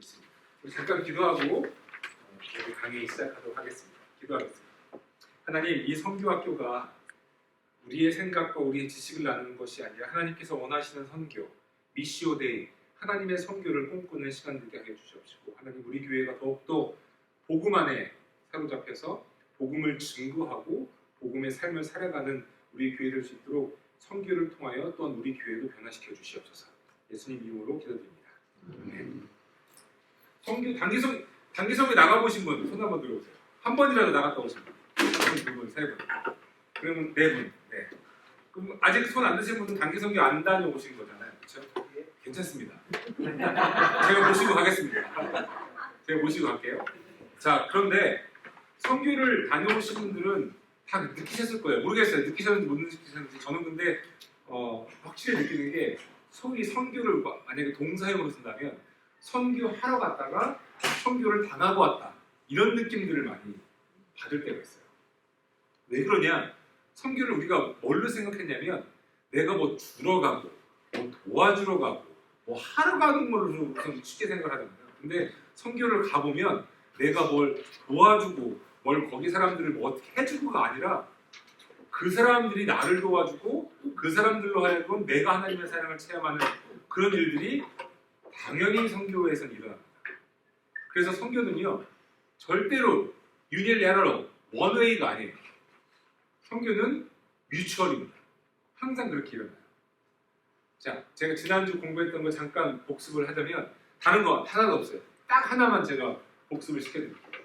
있습니다. 우리 잠깐 기도하고 우리 강의 시작하도록 하겠습니다. 기도하겠습니다. 하나님, 이 선교학교가 우리의 생각과 우리의 지식을 나누는 것이 아니라 하나님께서 원하시는 선교, 미시오데이, 하나님의 선교를 꿈꾸는 시간 되게 하여 주시옵시고, 하나님, 우리 교회가 더욱더 복음 안에 사로잡혀서 복음을 증거하고 복음의 삶을 살아가는 우리 교회 될 수 있도록 선교를 통하여 또한 우리 교회도 변화시켜 주시옵소서. 예수님 이름으로 기도드립니다. 선교 단기성에 나가보신 분 손 한번 들어보세요. 한 번이라도 나갔다 오신 분, 두 분, 세 분, 그러면 네 분. 네. 그럼 아직 손 안 드신 분은 단기성교 안 다녀오신 거잖아요, 그렇죠? 괜찮습니다. 제가 모시고 가겠습니다. 제가 모시고 갈게요. 자, 그런데 선교를 다녀오신 분들은 다 느끼셨을 거예요. 모르겠어요. 느끼셨는지 못 느끼셨는지. 저는 근데 확실히 느끼는 게, 소위 선교를 만약에 동사형으로 쓴다면 선교하러 갔다가 선교를 당하고 왔다, 이런 느낌들을 많이 받을 때가 있어요. 왜 그러냐? 선교를 우리가 뭘로 생각했냐면 내가 뭐 주러 가고 뭐 도와주러 가고 뭐 하러 가는 걸로 좀 쉽게 생각을 하거든요. 근데 선교를 가보면 내가 뭘 도와주고 뭘 거기 사람들을 뭐 어떻게 해주고가 아니라 그 사람들이 나를 도와주고 그 사람들로 하여금 내가 하나님의 사랑을 체험하는 그런 일들이 당연히 선교에서는 일어납니다. 그래서 선교는요, 절대로 유닐레러로 원웨이가 아니에요. 선교는 뮤추얼입니다. 항상 그렇게 일어나요. 자, 제가 지난주 공부했던 거 잠깐 복습을 하자면 다른 거 하나도 없어요. 딱 하나만 제가 복습을 시켜드릴게요.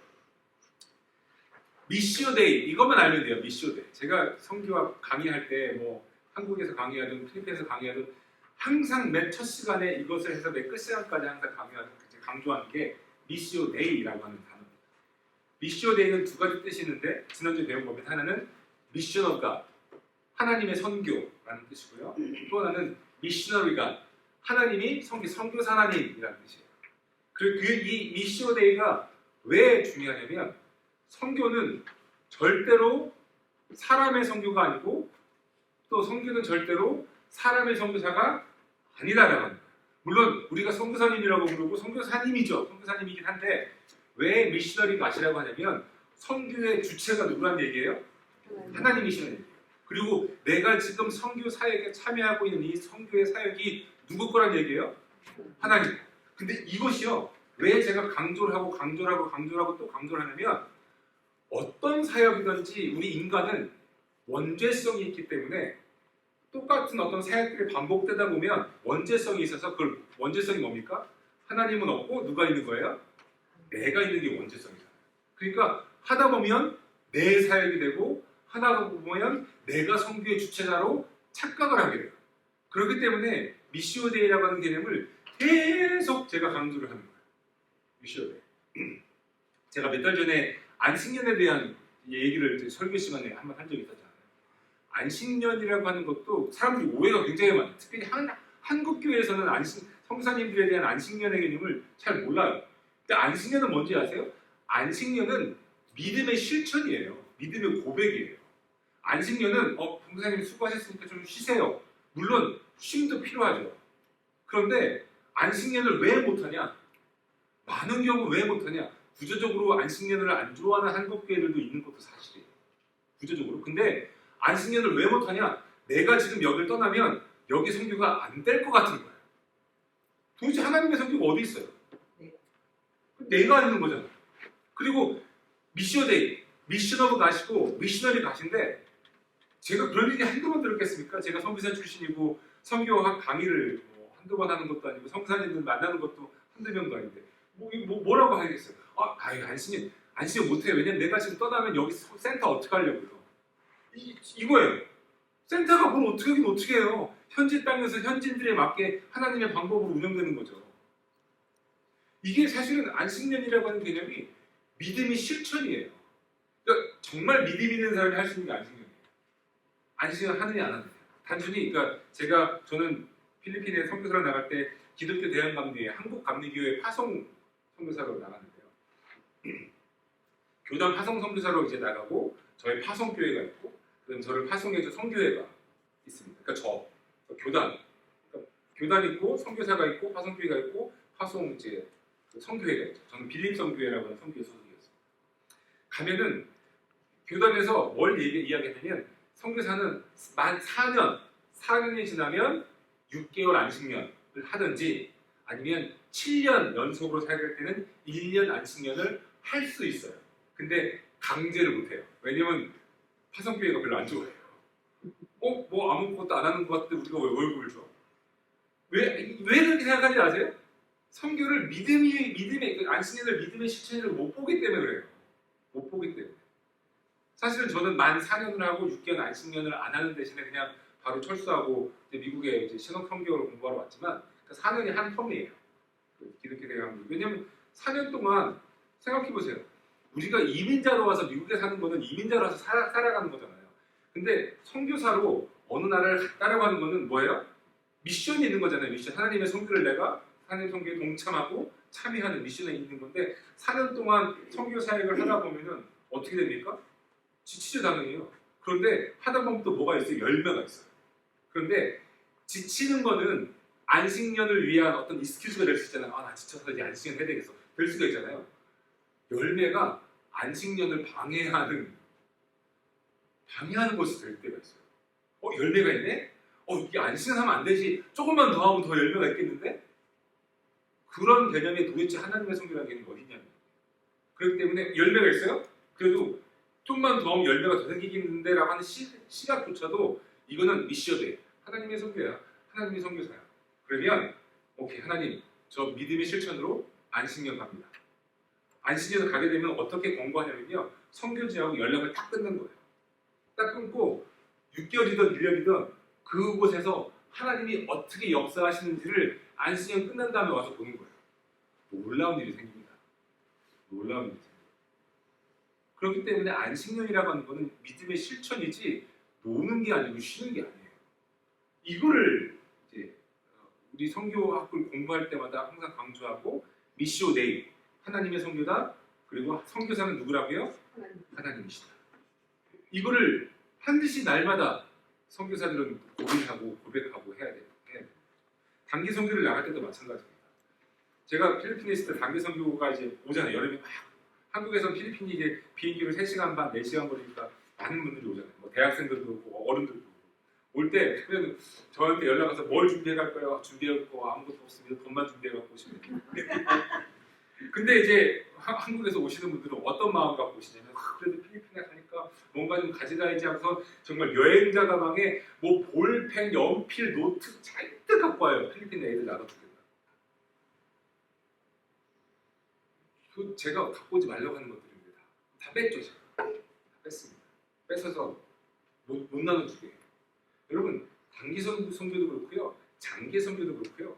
미시오데이, 이것만 알면 돼요. 미시오데이. 제가 선교와 강의할 때 뭐 한국에서 강의하든 필리핀에서 강의하든 항상 맨 첫 시간에 이것을 해서 맨 끝 시간까지 항상 강조하는 게 미시오데이라고 하는 단어입니다. 미시오데이는 두 가지 뜻이 있는데 지난주에 배운 겁니다. 하나는 미션 오브 갓, 하나님의 선교라는 뜻이고요. 또 하나는 미셔너리가, 하나님이 선교사 하나님이라는 뜻이에요. 그리고 이 미시오데이가 왜 중요하냐면, 선교는 절대로 사람의 선교가 아니고 또 선교는 절대로 사람의 선교사가 아니다라고 합니다. 물론 우리가 선교사님이라고 부르고 선교사님이죠. 선교사님이긴 한데 왜 미셔너리 갓이라고 하냐면 선교의 주체가 누구란 얘기예요? 하나님이시라는 얘기예요. 그리고 내가 지금 선교 사역에 참여하고 있는 이 선교의 사역이 누구 거란 얘기예요? 하나님. 근데 이것이요, 왜 제가 강조를 하고 또 강조를 하냐면, 어떤 사역이든지 우리 인간은 원죄성이 있기 때문에 똑같은 어떤 사역들이 반복되다 보면 원죄성이 있어서, 그걸 원죄성이 뭡니까? 하나님은 없고 누가 있는 거예요? 내가 있는 게 원죄성이잖아요. 그러니까 하다 보면 내 사역이 되고 하다 보면 내가 선교의 주체자로 착각을 하게 돼요. 그렇기 때문에 미시오데이라고 하는 개념을 계속 제가 강조를 하는 거예요. 미시오데이. 제가 몇 달 전에 안식년에 대한 얘기를 설교 시간에 한번 한 적이 있었잖아요. 안식년이라고 하는 것도 사람들이 오해가 굉장히 많아요. 특히 한국 교회에서는 성사님들에 대한 안식년의 개념을 잘 몰라요. 근데 안식년은 뭔지 아세요? 안식년은 믿음의 실천이에요. 믿음의 고백이에요. 안식년은 봉사님 수고하셨으니까 좀 쉬세요. 물론 쉼도 필요하죠. 그런데 안식년을 왜 못하냐? 많은 경우 왜 못하냐? 구조적으로 안식년을 안 좋아하는 한국 교회들도 있는 것도 사실이에요. 구조적으로. 근데 안식년을 왜 못하냐? 내가 지금 여기를 떠나면 여기 선교가 안 될 것 같은 거야. 도대체 하나님의 선교가 어디 있어요? 내가 있는 거잖아. 그리고 미시오데이, 미션 오브 가시고 미셔너리 가신데, 제가 그런 얘기 한두 번 들었겠습니까? 제가 선교사 출신이고 선교학 강의를 한두 번 하는 것도 아니고 성사님들 만나는 것도 한두 명도 아닌데 뭐라고 하겠어요? 안식년 못해요. 왜냐면 내가 지금 떠나면 여기 센터 어떻게 하려고요? 이거예요. 센터가 뭘 어떻게 하긴 어떻게 해요? 현지 땅에서 현지인들에 맞게 하나님의 방법으로 운영되는 거죠. 이게 사실은 안식년이라고 하는 개념이 믿음의 실천이에요. 그러니까 정말 믿음 있는 사람이 할 수 있는 게 안식년이에요. 안식년 하느냐 안 하느냐. 단순히 그러니까 저는 필리핀에 선교사로 나갈 때 기독교 대한감리회 한국감리교회 파송 선교사로 나갔는데요. 교단 파송 선교사로 이제 나가고 저희 파송교회가 있고, 그다음 저를 파송해준 선교회가 있습니다. 그러니까 교단 있고 선교사가 있고 파송교회가 있고 파송 이제 그 선교회가 있죠. 저는 빌립 선교회라고 하는 선교회 소속이었어요. 가면은 교단에서 뭘 이야기하냐면 선교사는 만 4년이 지나면 6개월 안식년을 하든지 아니면 7년 연속으로 사역할 때는 1년 안식년을 할 수 있어요. 근데 강제를 못해요. 왜냐면 화성교회가 별로 안 좋아해요. 뭐 아무것도 안 하는 것 같은데 우리가 왜 월급을 줘? 왜 그렇게 생각하는지 아세요? 선교를 믿음의 그 안식년을 믿음의 실천으로 못 보기 때문에 그래요. 못 보기 때문에. 사실은 저는 만 4년을 하고 6개월 안식년을 안 하는 대신에 그냥 바로 철수하고 이제 미국에 이제 신학 선교를 공부하러 왔지만 그 4년이 한 텀이에요. 기독교 대학교. 왜냐면 4년 동안 생각해 보세요. 우리가 이민자로 와서 미국에 사는 거는 이민자로 와서 살아가는 거잖아요. 근데 선교사로 어느 나라를 갔다라고 하는 거는 뭐예요? 미션이 있는 거잖아요. 미션. 하나님의 선교를 내가 하나님 선교에 동참하고 참여하는 미션이 있는 건데 4년 동안 선교 사역을 하다 보면은 어떻게 됩니까? 지치죠 당연히요. 그런데 하다 보면 또 뭐가 있어요? 열매가 있어요. 그런데 지치는 거는 안식년을 위한 어떤 익스큐즈가 될 수 있잖아요. 나 지쳐서 이제 안식년 해야 되겠어. 될 수가 있잖아요. 열매가 안식년을 방해하는 것이 될 때가 있어요. 열매가 있네? 이게 안식년 하면 안 되지. 조금만 더 하면 더 열매가 있겠는데? 그런 개념이 도대체 하나님의 성교라는 개념이 어디냐면 그렇기 때문에 열매가 있어요? 그래도 좀만 더 하면 열매가 더 생기겠는데 라고 하는 시각조차도 이거는 미시어돼. 하나님의 성교야. 하나님의 성교사야. 그러면 오케이 하나님 저 믿음의 실천으로 안식년 갑니다. 안식년을 가게 되면 어떻게 권고하냐면요. 선교지하고 연락을 딱 끊는 거예요. 딱 끊고 6개월이든 1년이든 그곳에서 하나님이 어떻게 역사하시는지를 안식년 끝난 다음에 와서 보는 거예요. 놀라운 일이 생깁니다. 놀라운 일이 생깁니다. 그렇기 때문에 안식년이라고 하는 것은 믿음의 실천이지 노는 게 아니고 쉬는 게 아니에요. 이거를 이제 우리 선교학을 공부할 때마다 항상 강조하고 미시오 데이 하나님의 선교다. 그리고 선교사는 누구라고요? 하나님이시다. 이거를 반드시 날마다 선교사들은 고백하고 해야 돼요. 단기 선교를 나갈 때도 마찬가지입니다. 제가 필리핀에 있을 때 단기 선교가 이제 오잖아요. 여름에 막 한국에서 필리핀이 이제 비행기로 3시간 반, 4시간 걸리니까 많은 분들이 오잖아요. 뭐 대학생들도 오고 어른들도 오고. 올 때 그래도 저한테 연락 와서 뭘 준비해 갈 거예요? 준비해 거 아무것도 없습니다. 돈만 준비해 갖고 오시면 돼요. 근데 이제 한국에서 오시는 분들은 어떤 마음 갖고 오시냐면 그래도 필리핀에 가니까 뭔가 좀 가져가야지 하면서 정말 여행자 가방에 뭐 볼펜, 연필, 노트 잔뜩 갖고 와요. 필리핀 애들 나눠주겠다. 그 제가 갖고 오지 말라고 하는 것들입니다. 다 뺐죠 제가. 다 뺐습니다. 뺏어서 못 나눠주게 해요. 여러분 단기 선교도 그렇고요. 장기 선교도 그렇고요.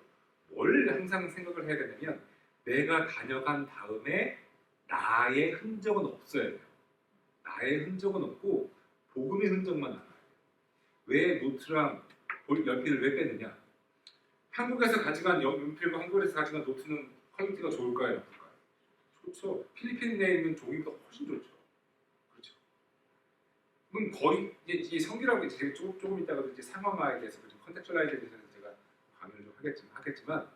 뭘 항상 생각을 해야 되냐면 내가 다녀간 다음에 나의 흔적은 없어야 돼요. 나의 흔적은 없고 복음의 흔적만 남아요. 왜 노트랑 연필을 왜 빼느냐? 한국에서 가져간 연필과 한국에서 가져간 노트는 퀄리티가 좋을까요? 나쁠까요? 좋죠. 필리핀에 있는 종이보다 훨씬 좋죠. 그렇죠. 그럼 거의 이제 성기라고 이제 조금 이따가도 이제 상황화에 대해서 컨텍츄얼라이즈에 대해서 제가 강의를 좀 하겠지만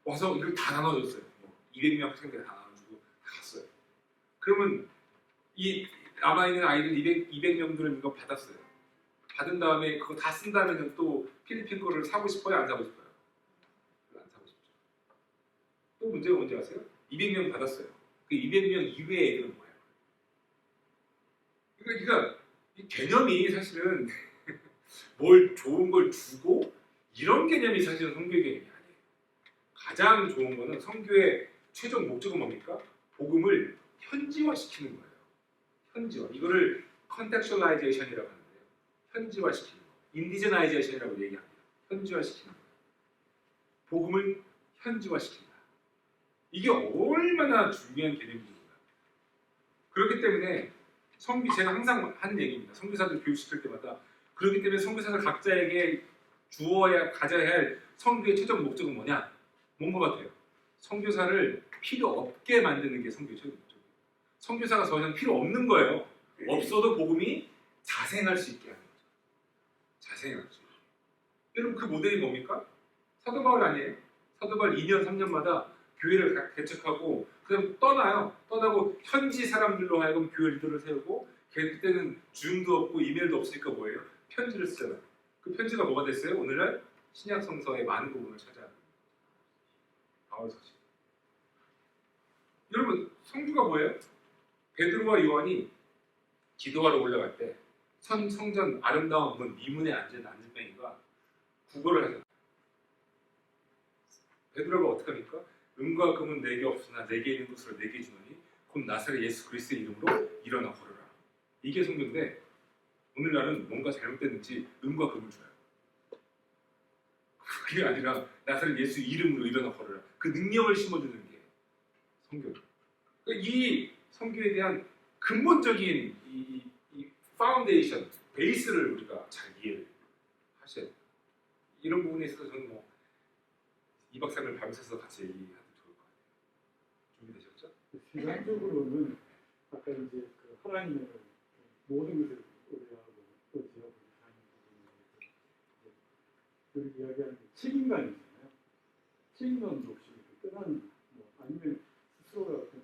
와서 이걸 다 나눠줬어요. 200명 학생들 다 나눠주고 다 갔어요. 그러면 이 남아있는 아이들 200명들은 이거 받았어요. 받은 다음에 그거 다 쓴다면 또 필리핀 거를 사고 싶어요? 안 사고 싶어요? 안 사고 싶죠. 또 문제가 뭔지 아세요? 200명 받았어요. 그 200명 이외의 애들은 뭐예요? 그러니까 이 개념이 사실은 뭘 좋은 걸 주고 이런 개념이 사실은 선교의 개념이 아니에요. 가장 좋은 거는 선교의 최종 목적은 뭡니까? 복음을 현지화시키는 거예요. 현지화. 이거를 컨텍츄얼라이제이션이라고 하는데요. 현지화시키는 거. 인디제나이제이션이라고 얘기합니다. 현지화시키는 거예요. 복음을 현지화시킨다. 이게 얼마나 중요한 개념인지 몰라요. 그렇기 때문에 제가 항상 하는 얘기입니다. 선교사들 교육시킬 때마다 그렇기 때문에 선교사들 각자에게 가져야 할 선교의 최종 목적은 뭐냐? 뭔 것 같아요? 선교사를 필요 없게 만드는 게 선교의 최종 목적이에요. 선교사가 더 이상 필요 없는 거예요. 없어도 복음이 자생할 수 있게 하는 거죠. 자생할 수 있게. 여러분 그 모델이 뭡니까? 사도 바울 아니에요? 사도 바울 2년, 3년마다 교회를 개척하고 그냥 떠나요. 떠나고 현지 사람들로 하여금 교회 리더를 세우고 그때는 줌도 없고 이메일도 없으니까 뭐예요? 편지를 쓰잖아요. 그 편지가 뭐가 됐어요? 오늘날 신약 성서의 많은 부분을 찾아 나와서 여러분 성주가 뭐예요? 베드로와 요한이 기도하러 올라갈 때 성전 아름다운 문 미문에 앉은 안진뱅이가 구걸을 하잖아요. 베드로가 어떻게 합니까? 은과 금은 내게 없으나 내게 있는 것으로 내게 주노니 곧 나사렛 예수 그리스도의 이름으로 일어나 걸으라. 이게 성경인데 오늘날은 뭔가 잘못됐는지 은과 금을 줘요. 그게 아니라 나사렛 예수 이름으로 일어나 걸으라. 그 능력을 심어주는 게 성경. 그러니까 이 성경에 대한 근본적인 이 파운데이션, 베이스를 우리가 잘 이해를 하셔야 돼요. 이런 부분에 있어서 저는 뭐 2박 3일 밤새서 같이 얘기하면 좋을 것 같아요. 준비되셨죠? 시간적으로는 아까 이제 그 하나님의 모든 것을 의뢰하고 의지하고 하는 부분에 대해서 이야기하는 책임감이잖아요. 책임감 없이 떠나는 뭐 아니면 스스로가 어떤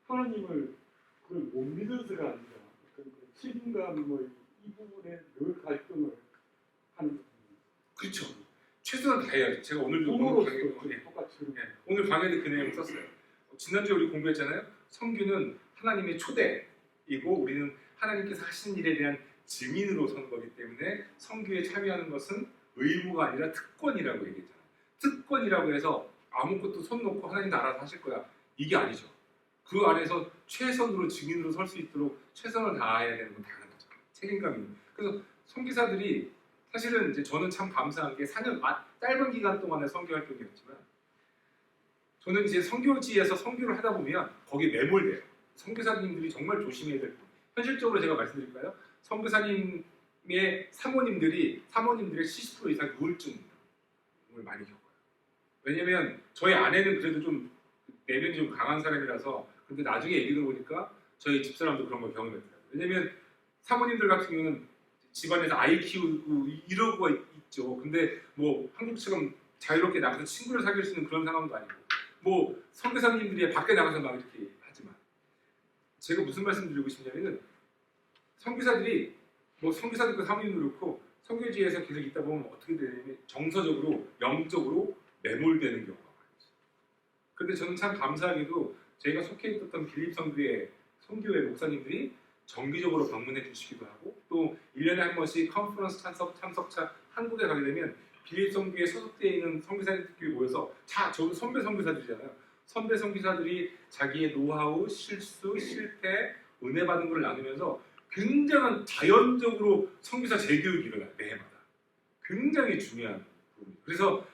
하나님을 그걸 못 믿어서가 아니라 어떤 그 책임감 뭐 이 부분에 늘 갈등을 하는 부분. 그렇죠. 최선을 다해야죠. 제가 오늘도 오늘 강의도 그 내용을 썼어요. 지난주에 우리 공부했잖아요. 성규는 하나님의 초대이고 우리는 하나님께서 하신 일에 대한 증인으로 서는 거기 때문에 성규에 참여하는 것은 의무가 아니라 특권이라고 얘기했잖아요. 특권이라고 해서 아무것도 손 놓고 하나님 알아서 하실 거야. 이게 아니죠. 그 안에서 최선으로 증인으로 설 수 있도록 최선을 다해야 되는 건 당연한 거죠. 책임감이. 그래서 선교사들이 사실은 이제 저는 참 감사한 게 4년 짧은 기간 동안의 선교 활동이었지만 저는 이제 선교지에서 선교를 하다 보면 거기에 매몰돼요. 선교사님들이 정말 조심해야 될 부분. 현실적으로 제가 말씀드릴까요? 선교사님의 사모님들의 70% 이상 우울증을 많이 겪어요. 왜냐면 저희 아내는 그래도 좀 내면이 좀 강한 사람이라서 근데 나중에 얘기 들어보니까 저희 집사람도 그런 걸 경험했더라고요. 왜냐면 사모님들 같은 경우는 집안에서 아이 키우고 이러고 있죠. 근데 뭐 한국처럼 자유롭게 나가서 친구를 사귈 수 있는 그런 상황도 아니고 뭐 선교사님들이 밖에 나가서 막 이렇게 하지만 제가 무슨 말씀 드리고 싶냐면은 선교사들이 뭐 선교사들과 사모님도 그렇고 선교지에서 계속 있다 보면 어떻게 되냐면 정서적으로 영적으로 매몰되는 경우가 많죠. 그런데 저는 참 감사하게도 저희가 속해 있었던 빌립 선교회 선교회 목사님들이 정기적으로 방문해 주시기도 하고 또 1년에 한 번씩 컨퍼런스 참석차 한국에 가게 되면 빌립 선교회에 소속되어 있는 선교사들끼리 모여서 저도 선배 선교사들이잖아요. 선배 선교사들이 자기의 노하우, 실수, 실패, 은혜 받은 걸 나누면서 굉장한 자연적으로 선교사 재교육이 일어나요. 매해마다. 굉장히 중요한 부분이에요. 그래서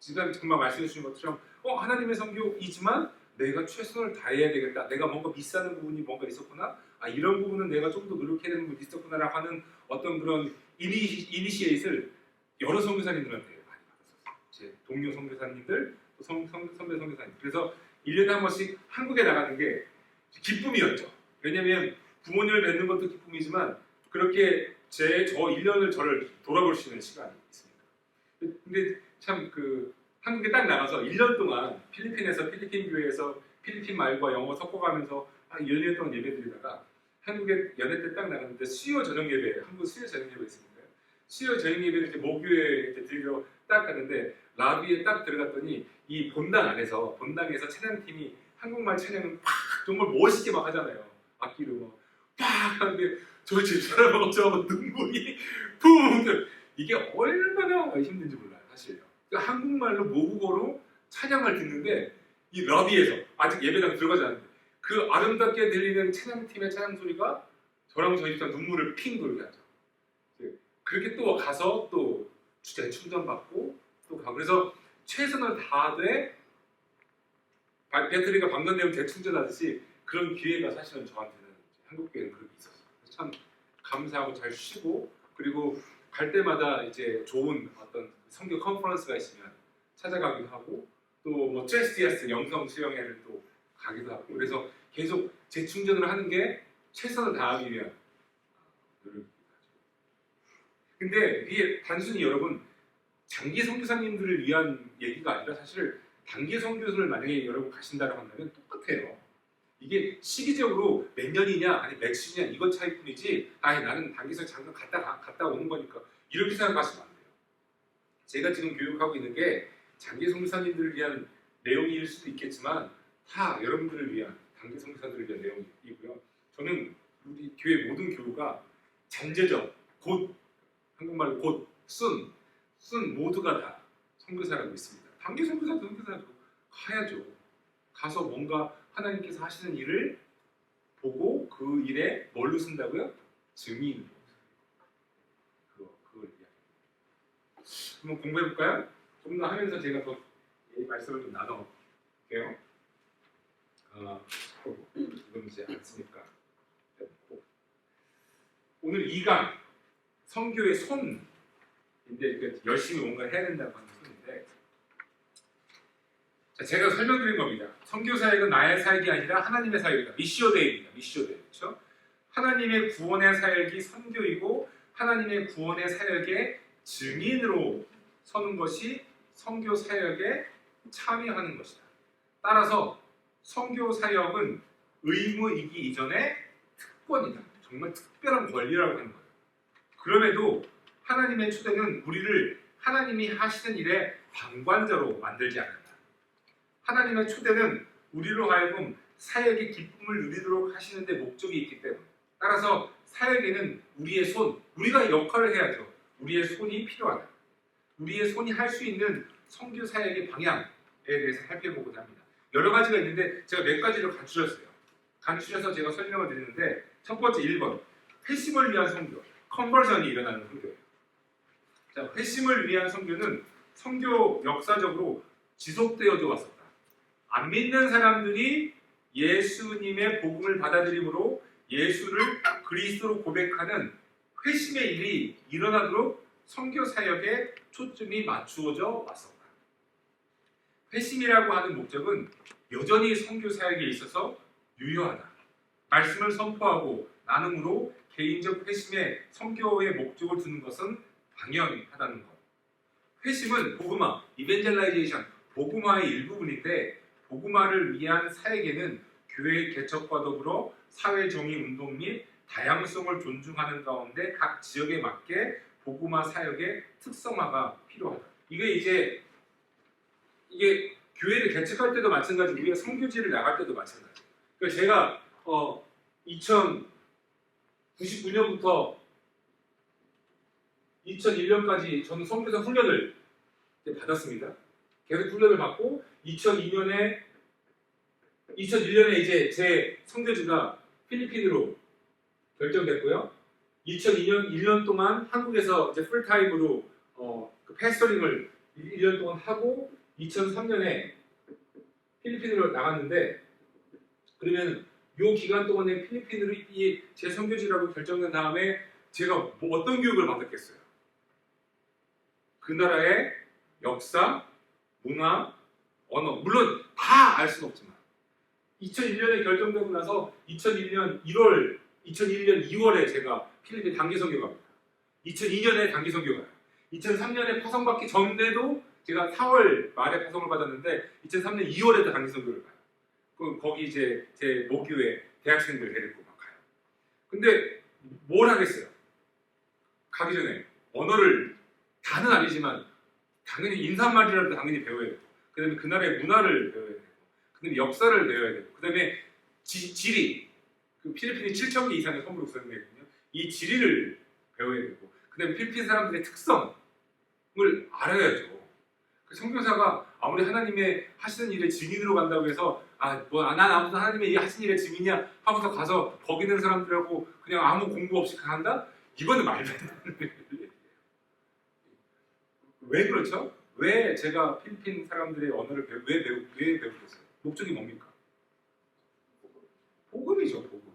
지금 정말 말씀해 주신 것처럼 하나님의 선교이지만 내가 최선을 다해야 되겠다. 내가 뭔가 미스하는 부분이 뭔가 있었구나. 이런 부분은 내가 좀 더 노력해야 되는 부분이 있었구나라고 하는 어떤 그런 이니시에이트를 여러 선교사님들한테 많이 받았었어요. 제 동료 선교사님들, 또 선배 선교사님. 그래서 1년에 한 번씩 한국에 나가는 게 기쁨이었죠. 왜냐하면 부모님을 뵙는 것도 기쁨이지만 그렇게 저 1년을 저를 돌아볼 수 있는 시간이 있습니다. 근데 참 한국에 딱 나가서 1년 동안 필리핀에서 필리핀 교회에서 필리핀 말과 영어 섞어가면서 한 1년 동안 예배드리다가 한국에 연애 때 딱 나갔는데 수요 저녁 예배, 한국 수요 저녁 예배 있습니다. 수요 저녁 예배를 이제 목요일에 이제 드리러 딱 갔는데 라비에 딱 들어갔더니 이 본당에서 찬양팀이 한국말 찬양을 팍 정말 멋있게 막 하잖아요. 악기로 팍 하는데 저 집사람하고 저하고 눈물이 푹 이게 얼마나 힘든지 몰라요, 사실. 그러니까 한국말로 모국어로 찬양을 듣는데 이 러비에서 아직 예배당 들어가지 않는데 그 아름답게 들리는 찬양팀의 찬양 소리가 저랑 저희 집사 눈물을 핑 돌게 하죠. 그렇게 또 가서 또 주제 충전받고 또 가고 그래서 최선을 다하되 배터리가 방전되면 재충전하듯이 그런 기회가 사실은 저한테는 한국 교회는 그렇게 있었어요. 그래서 참 감사하고 잘 쉬고 그리고 갈 때마다 이제 좋은 어떤 선교 컨퍼런스가 있으면 찾아가기도 하고 또 뭐 트레스디아스 영성 수영회를 또 가기도 하고 그래서 계속 재충전을 하는 게 최선을 다하기 위한 노력입니다. 근데 이게 단순히 여러분 장기 선교사님들을 위한 얘기가 아니라 사실 단기 선교사를 만약에 여러분 가신다고 한다면 똑같아요. 이게 시기적으로 몇 년이냐 아니 몇십 년 이것 차이뿐이지 아니 나는 단기선 잠깐 갔다 오는 거니까 이렇게 생각하시면 안 돼요. 제가 지금 교육하고 있는 게 장기 선교사님들을 위한 내용일 수도 있겠지만 다 여러분들을 위한 단기 선교사들을 위한 내용이고요. 저는 우리 교회 모든 교우가 잠재적 곧 한국말로 곧 순 모두가 다 선교사라고 있습니다. 단기 선교사도 가야죠. 가서 뭔가 하나님께서 하시는 일을 보고 그 일에 뭘로 쓴다고요? 증인으로. 그걸 이야기합니다. 한번 공부해 볼까요? 좀 더 하면서 제가 더 말씀을 좀 나눠볼게요. 이건 이제 안 쓰니까 오늘 2강 선교의 손인데 이렇게 열심히 뭔가 해야 된다고 하는 손인데 자, 제가 설명드린 겁니다. 선교 사역은 나의 사역이 아니라 하나님의 사역이다. 미시오 데이입니다. 미시오 데이. 그렇죠? 하나님의 구원의 사역이 선교이고 하나님의 구원의 사역의 증인으로 서는 것이 선교 사역에 참여하는 것이다. 따라서 선교 사역은 의무이기 이전에 특권이다. 정말 특별한 권리라고 하는 거예요. 그럼에도 하나님의 초대는 우리를 하나님이 하시는 일의 방관자로 만들지 않는다. 하나님의 초대는 우리로 하여금 사역의 기쁨을 누리도록 하시는 데 목적이 있기 때문에 따라서 사역에는 우리의 손, 우리가 역할을 해야죠. 우리의 손이 필요하다. 우리의 손이 할 수 있는 선교 사역의 방향에 대해서 살펴보고자 합니다. 여러 가지가 있는데 제가 몇 가지를 간추렸어요. 간추려서 제가 설명을 드리는데 첫 번째 1번 회심을 위한 선교, 컨버전이 일어나는 선교예요. 자, 회심을 위한 선교는 선교 역사적으로 지속되어져 왔었다. 안 믿는 사람들이 예수님의 복음을 받아들임으로 예수를 그리스도로 고백하는 회심의 일이 일어나도록 선교 사역에 초점이 맞추어져 왔었다. 회심이라고 하는 목적은 여전히 선교 사역에 있어서 유효하다. 말씀을 선포하고 나눔으로 개인적 회심에 선교의 목적을 두는 것은 당연하다는 것. 회심은 복음화, 이벤젤라이제이션, 복음화의 일부분인데 복음화를 위한 사역에는 교회 개척과 더불어 사회 정의 운동 및 다양성을 존중하는 가운데 각 지역에 맞게 복음화 사역의 특성화가 필요하다. 이게 교회를 개척할 때도 마찬가지고 우리가 선교지를 나갈 때도 마찬가지. 그러니까 제가 2099년부터 2001년까지 저는 선교사 훈련을 받았습니다. 계속 훈련을 받고 2001년에 이제 제 선교지가 필리핀으로 결정됐고요. 2002년 1년 동안 한국에서 이제 풀타임으로 그 패스터링을 1년 동안 하고 2003년에 필리핀으로 나갔는데 그러면 요 기간 동안에 필리핀으로 제 선교지라고 결정된 다음에 제가 뭐 어떤 교육을 받았겠어요? 그 나라의 역사, 문화, 언어 물론 다 알 수는 없지만 2001년에 결정되고 나서 2001년 2월에 제가 필리핀 단기 선교 갑니다. 2002년에 단기 선교 가요. 2003년에 파송받기 전에도 제가 4월 말에 파송을 받았는데 2003년 2월에도 단기 선교를 가요. 거기 이제 제 모교회 대학생들 데리고 막 가요. 근데 뭘 하겠어요? 가기 전에 언어를 다는 아니지만 당연히 인사말이라도 당연히 배워야 되고 그 다음에 그 나라의 문화를 배워야 되고 그 다음에 역사를 배워야 되고 그 다음에 지리 그 필리핀이 7,000개 이상의 섬으로 구성되거든요. 이 지리를 배워야 되고 그 다음에 필리핀 사람들의 특성을 알아야죠. 그 선교사가 아무리 하나님의 하시는 일에 증인으로 간다고 해서 난 아무튼 하나님의 하시는 일에 증인이야 하고서 가서 거기 있는 사람들하고 그냥 아무 공부 없이 간다? 이거는 말도 안 되는 얘기예요. 왜 그렇죠? 왜 제가 필리핀 사람들의 언어를 왜 배우겠어요? 목적이 뭡니까? 복음이죠, 복음.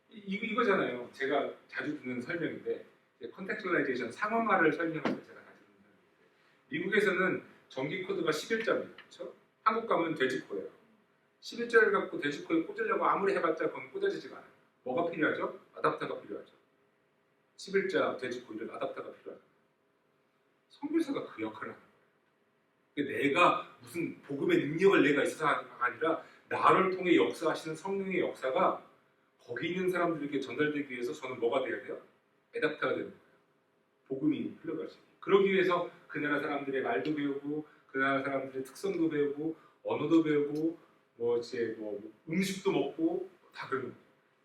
이거잖아요. 제가 자주 듣는 설명인데 컨텍스츄얼라이제이션 상황화를 설명할 때 제가 자주 듣는 설명인데 미국에서는 전기 코드가 11점이에요. 그렇죠? 한국 가면 돼지코예요. 11절을 갖고 돼지코에 꽂으려고 아무리 해봤자 그건 꽂아지지가 않아요. 뭐가 필요하죠? 아답터가 필요하죠. 11자 돼지코 이런 아답터가 필요하죠. 선교사가 그 역할을 하는 거예요. 내가 무슨 복음의 능력을 내가 있어서가 아니라 나를 통해 역사하시는 성령의 역사가 거기 있는 사람들에게 전달되기 위해서 저는 뭐가 돼야 돼요? 에답터가 되는 거예요. 복음이 흘러갈 수 있게. 그러기 위해서 그 나라 사람들의 말도 배우고 그 나라 사람들의 특성도 배우고 언어도 배우고 뭐 이제 뭐 음식도 먹고 다 그런 거예요.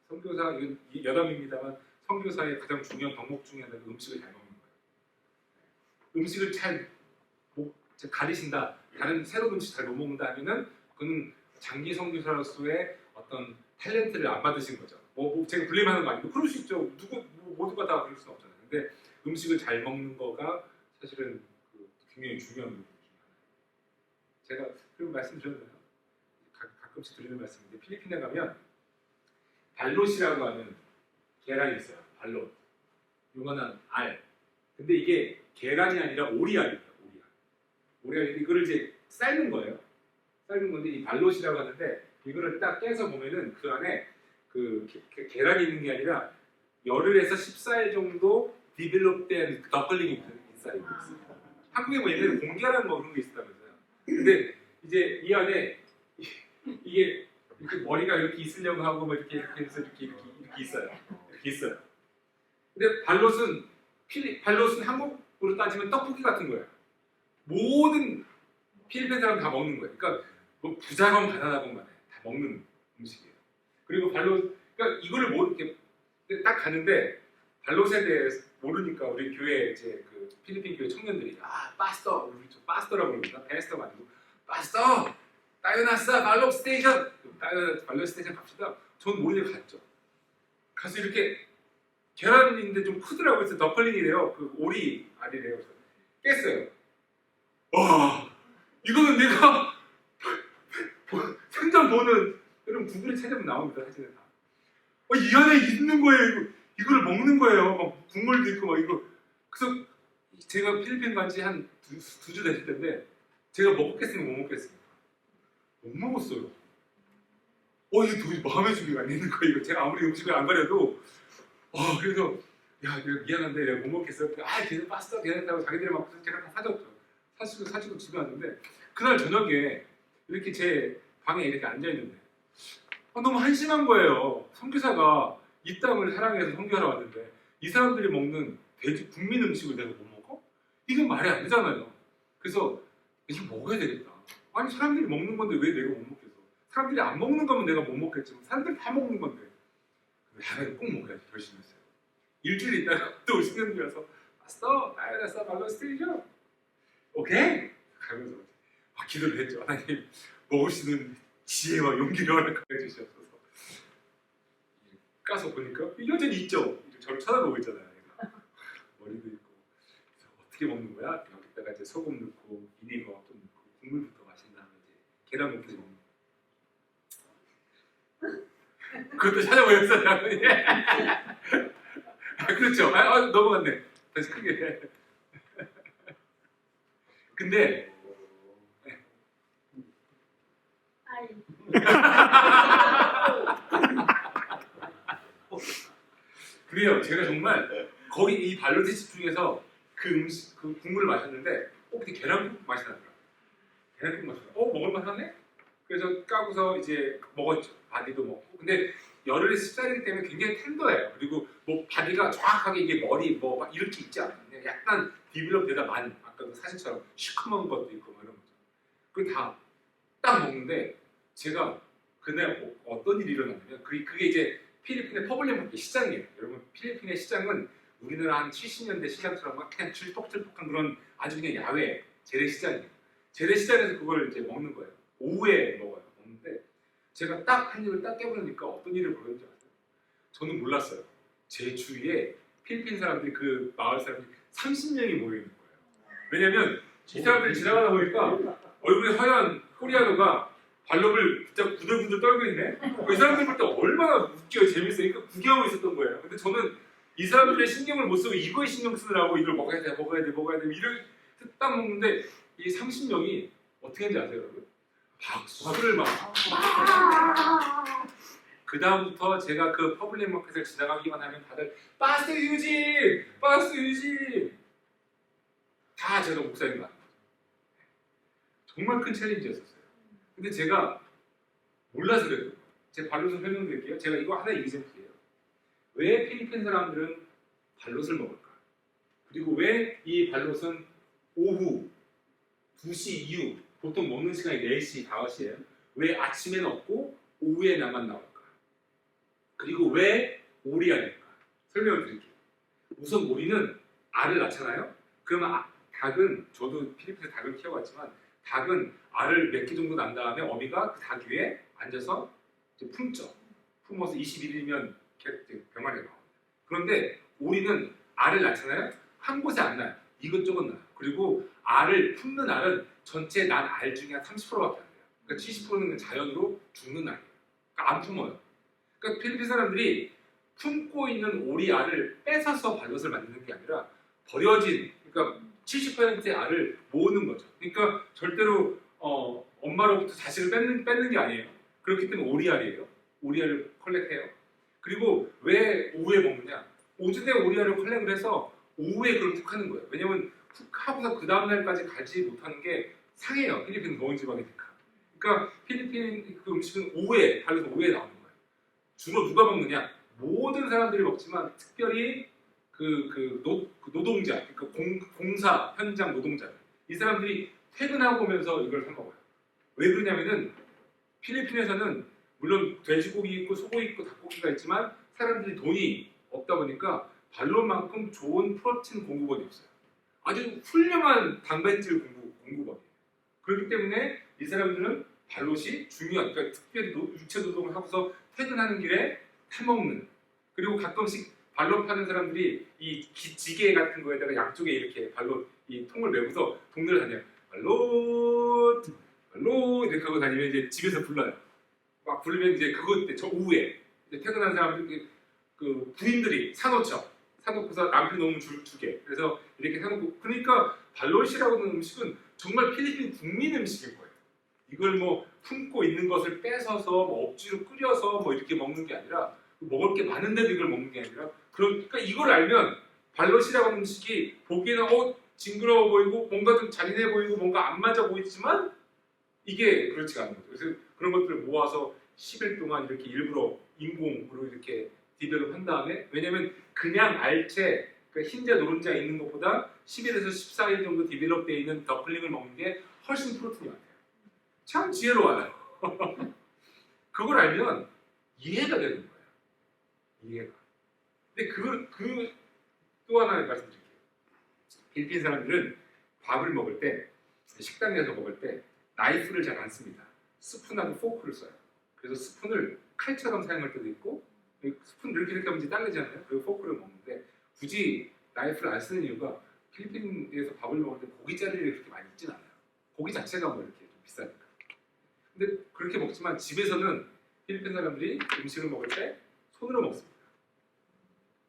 선교사 이건 여담입니다만 선교사의 가장 중요한 덕목 중에 하나가 음식을 잘 먹는 거예요. 음식을 잘 가리신다. 다른 새로운 음식 잘 못 먹는다 하면은 그건 장기 선교사로서의 어떤 탤런트를 안 받으신 거죠. 뭐 제가 블레임하는 거 아니고 그럴 수 있죠. 모두가 다 그럴 수는 없잖아요. 근데 음식을 잘 먹는 거가 사실은 굉장히 중요한 부분 중에 하나예요. 제가 그리고 말씀드렸나요? 가끔씩 드리는 말씀인데 필리핀에 가면 발롯이라고 하는 계란이 있어요. 발롯. 요만한 알. 근데 이게 계란이 아니라 오리알이에요. 오리알. 이거를 이제 삶는 거예요. 삶는 건데 이 발롯이라고 하는데 이거를 딱 깨서 보면은 그 안에 그 계란이 있는 게 아니라 열흘에서 14일 정도 디벨롭된 더클링이 인사이드 있어요. 한국에 뭐 옛날에 공계란 뭐 그런 게 있었다면서요. 근데 이제 이 안에 이게 이렇게 머리가 이렇게 있으려고 하고 뭐 이렇게 해서 이렇게 있어요. 이렇게 있어요. 근데 발롯은 한국으로 따지면 떡볶이 같은 거예요. 모든 필리핀 사람 다 먹는 거예요. 그러니까 뭐 부자건 가난하건 간에 다 먹는 음식이에요. 그리고 발롯, 그러니까 이거를 이렇게 딱 가는데 발롯에 대해서 모르니까 우리 교회 이제 그 필리핀 교회 청년들이 파스터, 우리 좀 파스터라고 그러나 페스터가 아니고 파스터, 따요나싸 발롯 스테이션, 발롯 스테이션 갑시다. 저는 모르게 갔죠. 가서 이렇게 계란인데 좀 크더라고요. 그래서 더클링이래요. 그 오리 알이래요. 그래서 깼어요. 와, 이거는 내가 생전 보는, 여러분 구글에 찾으면 나옵니다. 사진은 다. 이 안에 있는 거예요. 이거를 먹는 거예요. 막 국물도 있고 막 이거. 그래서 제가 필리핀 간지 한 두 주 됐을 텐데 제가 먹겠습니까? 못 먹겠습니까? 못 먹었어요. 이게 도저히 마음의 준비가 안 되는 거예요. 이거 제가 아무리 음식을 안 가려도 그래서 야, 내가 미안한데 내가 못 먹겠어. 걔는 파스타 괜찮다고 자기들이 막 제가 다 사줬죠. 사주고 집에 왔는데 그날 저녁에 이렇게 제 방에 이렇게 앉아 있는데 너무 한심한 거예요. 선교사가 이 땅을 사랑해서 선교하러 왔는데 이 사람들이 먹는 돼지 국민 음식을 내가 못 먹어? 이건 말이 안 되잖아요. 그래서 이거 먹어야 되겠다. 아니 사람들이 먹는 건데 왜 내가 못 먹겠어? 사람들이 안 먹는 거면 내가 못 먹겠지만 사람들이 다 먹는 건데 내가 꼭 먹어야지 결심했어요. 일주일 있다가 또 신경이 와서 왔어? 나야났어? 말로 스테이션? 오케이? 가면서 기도를 했죠. 하나님 먹을 수 있는 지혜와 용기를 허락해 주시옵소서. 까서 보니까 여전히 있죠. 저를 쳐다보고 있잖아요. 머리도 있고. 그래서 어떻게 먹는 거야? 여기다가 이제 소금 넣고 비니거 좀 넣고 국물부터 마신 다음에 이제 계란 먹듯이 먹는 거. 그것도 찾아보였어요. 그렇죠. 넘어갔네. 다시 크게. 근데 그래요. 제가 정말 거기 이 발로디 집중해서 그 음식, 그 국물을 마셨는데 그때 계란국 맛이 나더라고요. 계란국 맛이 나. 먹을만하네? 그래서 까고서 이제 먹었죠. 바디도 먹고. 근데 열흘에 14일이기 때문에 굉장히 텐더해요. 그리고 뭐 바디가 정확하게 이게 머리 뭐 막 이렇게 있지 않아요. 그냥 약간 디벨롭되다 만 아까 그 사진처럼 시커먼 것도 있고 뭐 이런 거죠. 그걸 다 딱 먹는데 제가 그날 어떤 일이 일어났냐면 그게 이제 필리핀의 퍼블렘마켓 시장이에요. 여러분 필리핀의 시장은 우리나라 한 70년대 시장처럼 막 그냥 질퍽질퍽한 그런 아주 그냥 야외 재래시장이에요. 재래시장에서 그걸 이제 먹는 거예요. 오후에 먹어요. 먹는데 제가 딱 한 입을 딱 깨보니까 어떤 일을 벌였는지 아세요? 저는 몰랐어요. 제 주위에 필리핀 사람들이 그 마을 사람들이 30명이 모여있는 거예요. 왜냐면 이 사람들이 지나가다 보니까 얼굴에 하얀 코리아노가 발톱을 진짜 부들부들 떨고 있네. 이 사람들 볼 때 얼마나 웃겨요, 재밌어요. 그러니까 구경하고 있었던 거예요. 근데 저는 이 사람들의 신경을 못 쓰고 이거에 신경 쓰느라고 이걸 먹어야 돼 이렇게 딱 먹는데 이 30명이 어떻게 했는지 아세요, 여러분? 박수를 막. 그 다음부터 제가 그 퍼블릭 마켓을 지나가기만 하면 다들 파스트 유진 다 제가 목사님 같아요. 정말 큰 챌린지였었어요. 근데 제가 몰라서 그래도 제 발롯을 설명드릴게요. 제가 이거 하나의 이그샘플이에요. 왜 필리핀 사람들은 발롯을 먹을까? 그리고 왜 이 발롯은 오후 2시 이후, 보통 먹는 시간이 4시, 5시예요. 왜 아침에는 없고 오후에나만 나올까? 그리고 왜 오리알일까? 설명을 드릴게요. 우선 오리는 알을 낳잖아요. 그러면 닭은, 저도 필리핀에서 닭을 키워봤지만 닭은 알을 몇 개 정도 낳은 다음에 어미가 그 닭 위에 앉아서 이제 품죠. 품어서 21일이면 병아리가 나옵니다. 그런데 오리는 알을 낳잖아요. 한 곳에 안 낳아요. 이것저것 낳아요. 그리고 알을 품는 알은 전체 난 알 중에 한 30%밖에 안 돼요. 그러니까 70%는 자연으로 죽는 알이에요. 그러니까 안 품어요. 그러니까 필리핀 사람들이 품고 있는 오리 알을 뺏어서 발롯을 만드는 게 아니라 버려진, 그러니까 70%의 알을 모으는 거죠. 그러니까 절대로 엄마로부터 자식을 뺏는 게 아니에요. 그렇기 때문에 오리알이에요. 오리알을 컬렉해요. 그리고 왜 오후에 먹느냐? 오전에 오리알을 컬렉을 해서 오후에 그걸 쿡하는 거예요. 왜냐면 쿡하고서 그 다음날까지 가지 못하는 게 상해요. 필리핀 더운 지방이니까. 그러니까 필리핀 그 음식은 오후에, 달려서 오후에 나오는 거예요. 주로 누가 먹느냐? 모든 사람들이 먹지만 특별히 그 노동자, 그러니까 공사 현장 노동자, 이 사람들이 퇴근하고 오면서 이걸 사 먹어요. 왜 그러냐면은 필리핀에서는 물론 돼지고기 있고 소고기 있고 닭고기가 있지만 사람들이 돈이 없다 보니까 발롯만큼 좋은 프로틴 공급원이 없어요. 아주 훌륭한 단백질 공급원이에요. 그렇기 때문에 이 사람들은 발롯이 중요한, 그러니까 특별히 육체 노동을 하고서 퇴근하는 길에 타먹는, 그리고 가끔씩 발롯 파는 사람들이 이 지게 같은 거에다가 양쪽에 이렇게 발롯 이 통을 메고서 동네를 다녀요. 발롯, 발롯 이렇게 하고 다니면 이제 집에서 불러요. 막 부르면 이제 그거 때 저 오후에 이제 퇴근한 사람들 그 부인들이 사놓고서 남편 오면 줄 2개. 그래서 이렇게 사놓고, 그러니까 발롯이라고 하는 음식은 정말 필리핀 국민 음식인 거예요. 이걸 뭐 품고 있는 것을 뺏어서 뭐 억지로 끓여서 뭐 이렇게 먹는 게 아니라, 먹을 게 많은데도 이걸 먹는 게 아니라, 그러니까 이걸 알면 발롯이라고 하는 음식이 보기에는 징그러워 보이고 뭔가 좀 잔인해 보이고 뭔가 안 맞아 보이지만 이게 그렇지가 않은 거죠. 그래서 그런 것들을 모아서 10일 동안 이렇게 일부러 인공으로 이렇게 디벨롭 한 다음에, 왜냐면 그냥 알체, 그러니까 흰자 노른자 있는 것보다 10일에서 14일 정도 디벨롭 되어 있는 더클링을 먹는 게 훨씬 프로틴이 많아요. 참 지혜로워요. 그걸 알면 이해가 되는 거예요. 이해가. 근데 그 또 하나 말씀드릴게요. 필리핀 사람들은 밥을 먹을 때, 식당에서 먹을 때 나이프를 잘 안 씁니다. 스푼하고 포크를 써요. 그래서 스푼을 칼처럼 사용할 때도 있고, 스푼 이렇게 하면 이제 딸리잖아요. 그리고 포크를 먹는데 굳이 나이프를 안 쓰는 이유가 필리핀에서 밥을 먹을 때 고기 자리를 그렇게 많이 있진 않아요. 고기 자체가 뭐 이렇게 좀 비싸니까. 근데 그렇게 먹지만 집에서는 필리핀 사람들이 음식을 먹을 때 손으로 먹습니다.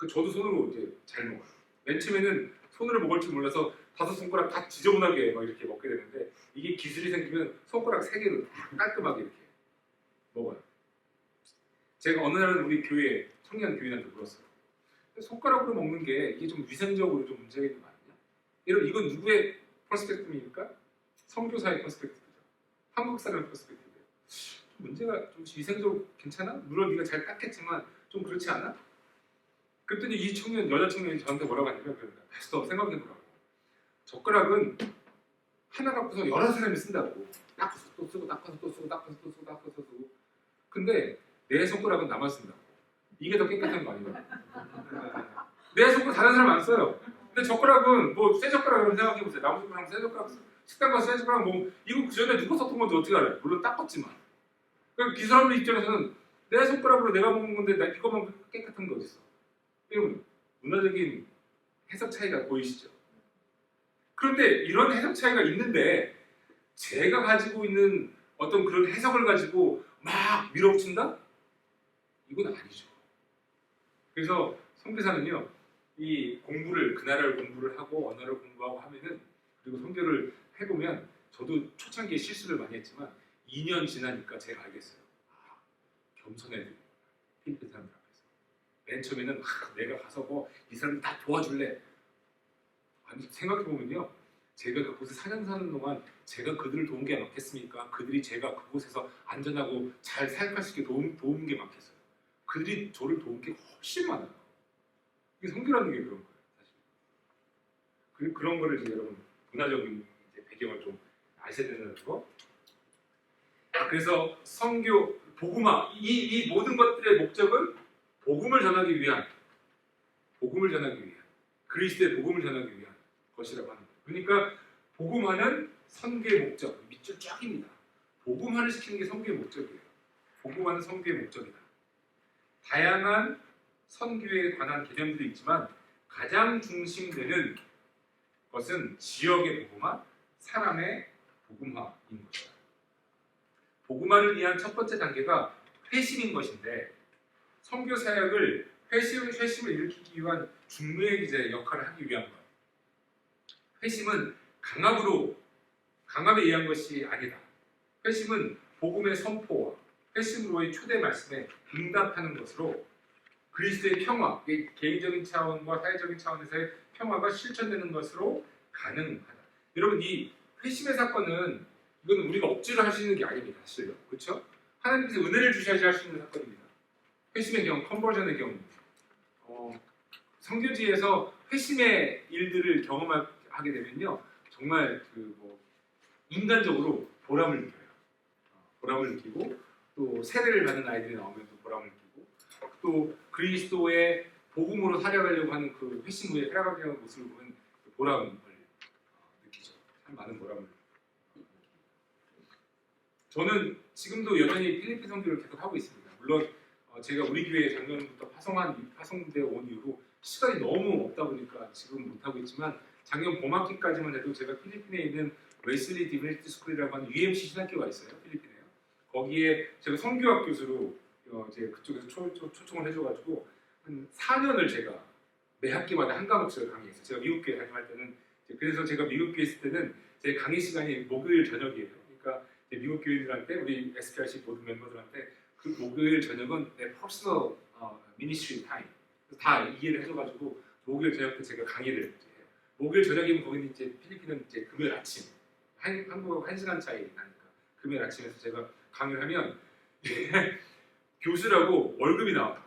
저도 손으로 이제 잘 먹어요. 맨 처음에는 손으로 먹을 줄 몰라서 5손가락 다 지저분하게 막 이렇게 먹게 되는데, 이게 기술이 생기면 손가락 3개로 다 깔끔하게 이렇게 먹어요. 제가 어느 날은 우리 교회 청년 교인한테 물었어요. 손가락으로 먹는 게 이게 좀 위생적으로 좀 문제가 있는 거 아니냐? 여러분, 이건 누구의 퍼스펙티브입니까? 선교사의 퍼스펙티브죠. 한국 사람의 퍼스펙티브예요. 문제가 좀 위생적으로 괜찮아? 물론 네가 잘 닦겠지만 좀 그렇지 않아? 그랬더니 이 여자 청년이 저한테 뭐라고 하냐면, 다시 생각해보라고. 젓가락은 하나 갖고서 여러 사람이 쓴다고. 닦아서 또 쓰고, 닦아서 또 쓰고, 닦아서 또 쓰고, 닦아서 또 쓰고. 근데 내 손가락은 나만 쓴다고. 이게 더 깨끗한 거 아닌가? 내 손가락 다른 사람 안 써요. 근데 젓가락은 뭐 새 젓가락이라고 생각해보세요. 나무 젓가락, 새 젓가락, 식당 가서 새 젓가락 뭐 이거 그 전에 누가 썼던 건지 어떻게 알아요? 물론 닦았지만. 그러니까 이 사람들 입장에서는 내 손가락으로 내가 먹는 건데 이거만 깨끗한 게 어딨어? 여러분, 문화적인 해석 차이가 보이시죠? 그런데 이런 해석 차이가 있는데 제가 가지고 있는 어떤 그런 해석을 가지고 막 밀어붙인다? 이건 아니죠. 그래서 선교사는요, 이 공부를, 그 나라를 공부를 하고 언어를 공부하고 하면은, 그리고 선교를 해보면, 저도 초창기에 실수를 많이 했지만 2년 지나니까 제가 알겠어요. 겸손해야 돼요. 필리핀 사람들 앞에서. 맨 처음에는 내가 가서 뭐 이 사람들 다 도와줄래. 아니, 생각해보면요, 제가 그곳에 4년 사는 동안 제가 그들을 도운 게 많겠습니까? 그들이 제가 그곳에서 안전하고 잘 사역할 수 있게 도운 게 많겠어요. 그들이 저를 도운 게 훨씬 많아요. 이게 선교라는 게 그런 거예요, 사실. 그런 거를 이제 여러분 문화적인 이제 배경을 좀 아셔야 되는 거. 그래서 선교, 복음화, 이 모든 것들의 목적은 복음을 전하기 위한, 그리스도의 복음을 전하기 위한 것이라고 합니다. 그러니까 복음화는 선교의 목적, 밑줄 쫙입니다. 복음화를 시키는 게 선교의 목적이에요. 복음화는 선교의 목적이다. 다양한 선교에 관한 개념들이 있지만 가장 중심되는 것은 지역의 복음화, 사람의 복음화인 것이다. 복음화를 위한 첫 번째 단계가 회심인 것인데 선교 사역을 회심을 일으키기 위한 중매의 기자의 역할을 하기 위한 것. 회심은 강압에 의한 것이 아니다. 회심은 복음의 선포와 회심으로의 초대 말씀에 응답하는 것으로 그리스도의 평화, 개인적인 차원과 사회적인 차원에서의 평화가 실천되는 것으로 가능하다. 여러분, 이 회심의 사건은 이건 우리가 억지로 할 수 있는 게 아닙니다. 사실요. 그렇죠? 하나님께서 은혜를 주셔야지 할 수 있는 사건입니다. 회심의 경우, 컨버전의 경우. 성교지에서 회심의 일들을 경험하게 되면요. 정말 인간적으로 보람을 느껴요. 보람을 느끼고 또 세례를 받는 아이들이 나오면 또 보람을 느끼고 또 그리스도의 복음으로 살아가려고 하는 그 회심 후에 살아가려고 하는 모습을 보면 그 보람을 느끼죠. 참 많은 보람을. 저는 지금도 여전히 필리핀 선교를 계속 하고 있습니다. 물론 제가 우리 교회에 작년부터 파송되어 온 이후로 시간이 너무 없다 보니까 지금 못 하고 있지만 작년 봄학기까지만 해도 제가 필리핀에 있는 웨슬리 디비니티 스쿨이라고 하는 UMC 신학교가 있어요. 필리핀에요. 거기에 제가 선교학 교수로 제가 그쪽에서 초청을 해줘가지고 한 4년을 제가 매 학기마다 한 과목씩을 강의했어요. 제가 미국 교회 다녀갈 때는 그래서 제가 미국 교회 있을 때는 제 강의 시간이 목요일 저녁이에요. 그러니까 미국 교인들한테 우리 SPRC 모든 멤버들한테 그 목요일 저녁은 내 퍼스널 미니스트리 타임 다 이해를 해줘가지고 목요일 저녁 때 제가 강의를 해요. 목요일 저녁이면 거기는 이제 필리핀은 이제 금요일 아침 한국하고 1시간 차이 나니까 금요일 아침에서 제가 강의를 하면 교수라고 월급이 나와요.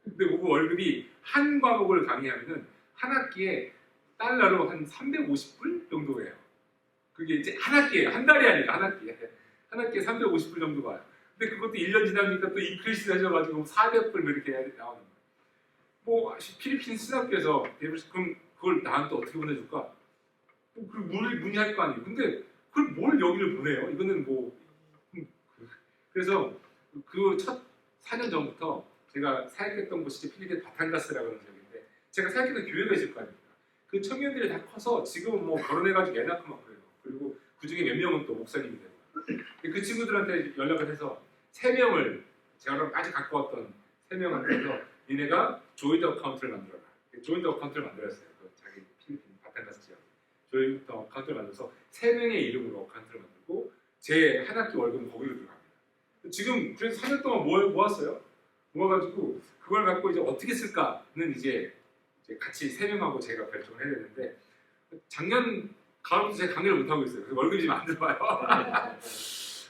근데 그 월급이 한 과목을 강의하면은 한 학기에 달러로 한 350불 정도예요. 그게 이제 한 학기에 한 달이 아니라 한 학기에 350불 정도 가요. 근데 그것도 1년 지나니까 또 인크리스 해줘가지고 400불 이렇게 나오는 거예요. 뭐 필리핀 신학교에서 그럼 그걸 나한테 어떻게 보내줄까? 그 문의할 거 아니에요. 근데 그걸 뭘 여기를 보내요? 이거는 그래서 그 첫 4년 전부터 제가 사역했던 곳이 필리핀 바탄가스라고 하는 지역인데 제가 사역했던 교회가 있을 거 아닙니까? 그 청년들이 다 커서 지금은 뭐 결혼해가지고 애 낳고 막 그래요. 그리고 그 중에 몇 명은 또 목사님이 되고 그 친구들한테 연락을 해서 3명을 제가 아직 갖고 왔던 3명한테서 니네가 조인트 어카운트를 만들어라. 조인트 어카운트를 만들었어요. 자기 필리핀 바탄가스 지역 조인트 어카운트를 만들어서 3명의 이름으로 어카운트를 만들고 제 한 학기 월급은 거기로 들어갑니다. 지금 그래서 4년 동안 모았어요. 모아가지고 그걸 갖고 이제 어떻게 쓸까는 이제 같이 3명하고 제가 결정을 해야 되는데 작년 가을부터 제가 강의를 못 하고 있어요. 그래서 월급이 좀 안 들어와요.